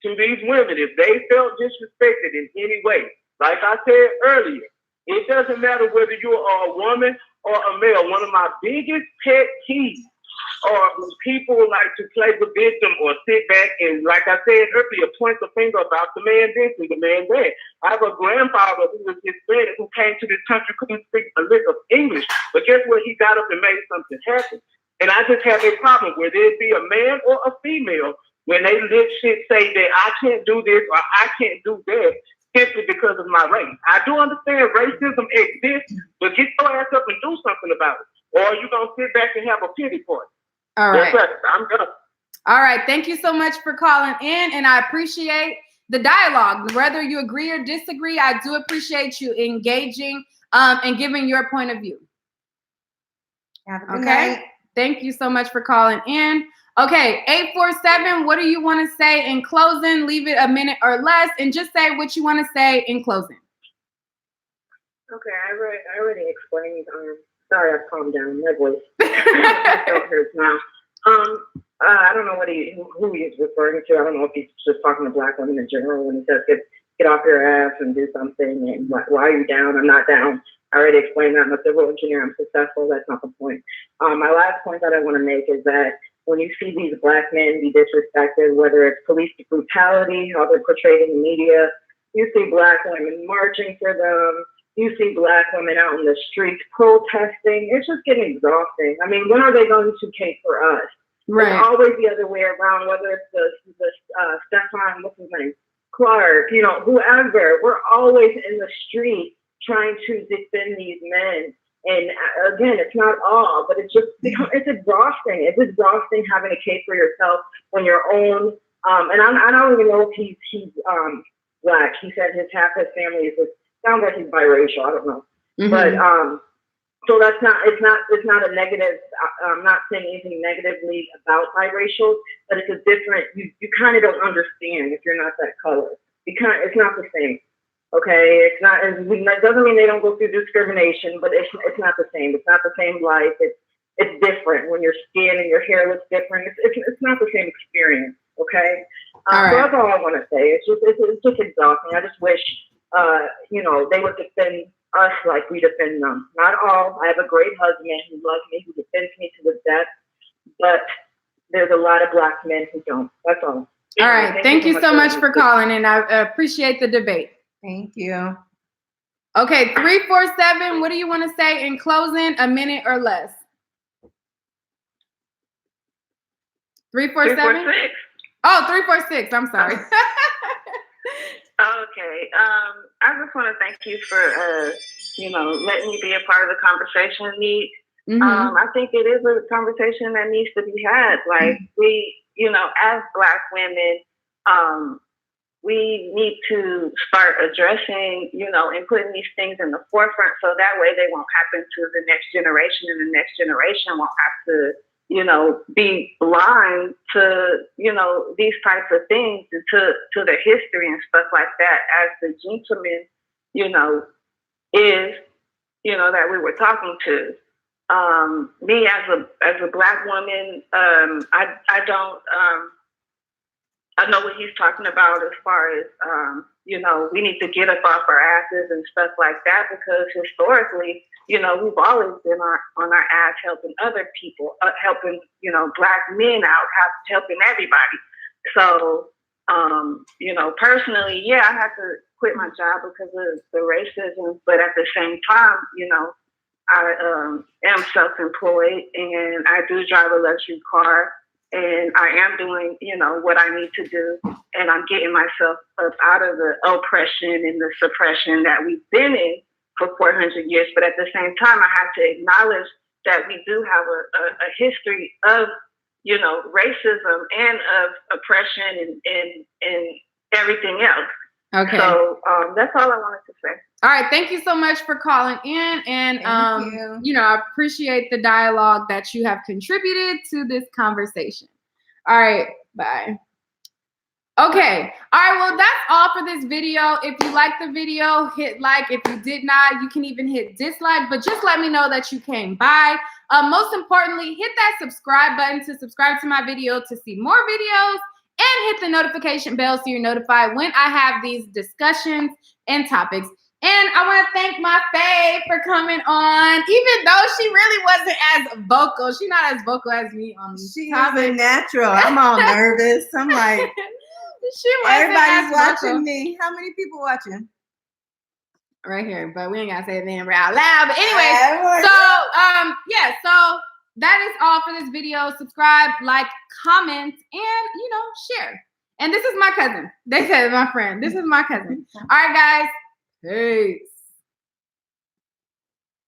to these women if they felt disrespected in any way. Like I said earlier, it doesn't matter whether you are a woman or a male. One of my biggest pet peeves are when people like to play the victim or sit back and, like I said earlier, point the finger about the man this and the man that. I have a grandfather who was Hispanic who came to this country, couldn't speak a lick of English, but guess what? He got up and made something happen. And I just have a problem whether it be a man or a female when they shit say that I can't do this or I can't do that simply because of my race. I do understand racism exists, but get your ass up and do something about it. Or you're going to sit back and have a pity party. All right. Yes, I'm done. All right. Thank you so much for calling in, and I appreciate the dialogue. Whether you agree or disagree, I do appreciate you engaging and giving your point of view. Have a good night. Thank you so much for calling in. Okay, 847, what do you want to say in closing? Leave it a minute or less, and just say what you want to say in closing. Okay, I already explained. Sorry, I've calmed down. My voice still hurts now. I don't know who he's referring to. I don't know if he's just talking to black women in general when he says get off your ass and do something. And why are you down? I'm not down. I already explained that. I'm a civil engineer. I'm successful. That's not the point. My last point that I want to make is that when you see these black men be disrespected, whether it's police brutality, how they're portrayed in the media, you see black women marching for them. You see black women out in the streets protesting. It's just getting exhausting. I mean, when are they going to cape for us? Right. It's always the other way around, whether it's the Stefan, what's his name, Clark, whoever. We're always in the street trying to defend these men. And again, it's not all, but it's exhausting. It's exhausting having a case for yourself when your own, and I don't even know if he's black. He said half his family is sounds like he's biracial. I don't know. Mm-hmm. But so it's not a negative. I'm not saying anything negatively about biracial, but it's a different. You kind of don't understand if you're not that color. It's not the same. Okay, it's not. It doesn't mean they don't go through discrimination, but it's not the same. It's not the same life. It's different when your skin and your hair looks different. It's not the same experience. Okay, so that's all I want to say. It's just exhausting. I just wish they would defend us like we defend them. Not all. I have a great husband who loves me, who defends me to the death, but there's a lot of black men who don't. That's all. All right. Thank you so much for calling, and I appreciate the debate. Thank you. Okay, 347, what do you want to say in closing, a minute or less? 347? 346. Oh, 346. I'm sorry. Okay. I just want to thank you for, letting me be a part of the conversation. Mm-hmm. I think it is a conversation that needs to be had. Like we, as Black women, we need to start addressing, and putting these things in the forefront so that way they won't happen to the next generation, and the next generation won't have to, be blind to, these types of things, to the history and stuff like that, as the gentleman, is, that we were talking to. Me as a Black woman, I don't, I know what he's talking about as far as, we need to get up off our asses and stuff like that, because historically, we've always been on our ass helping other people, helping, Black men out, helping everybody. So, personally, yeah, I had to quit my job because of the racism, but at the same time, I am self-employed and I do drive a luxury car. And I am doing, what I need to do. And I'm getting myself up out of the oppression and the suppression that we've been in for 400 years. But at the same time, I have to acknowledge that we do have a history of, racism and of oppression and everything else. Okay. So that's all I wanted to say. All right. Thank you so much for calling in. And, I appreciate the dialogue that you have contributed to this conversation. All right. Bye. Okay. All right. Well, that's all for this video. If you liked the video, hit like. If you did not, you can even hit dislike. But just let me know that you came by. Most importantly, hit that subscribe button to subscribe to my video to see more videos. And hit the notification bell so you're notified when I have these discussions and topics. And I want to thank my Faye for coming on, even though she really wasn't as vocal. She's not as vocal as me on these topics. She's a natural. I'm all nervous. I'm like, everybody's watching me. How many people watching? Right here, but we ain't gotta say it name out loud. But anyway, so that is all for this video. Subscribe, like, comment, and share. And this is my cousin. They said my friend. This is my cousin. All right, guys. Peace.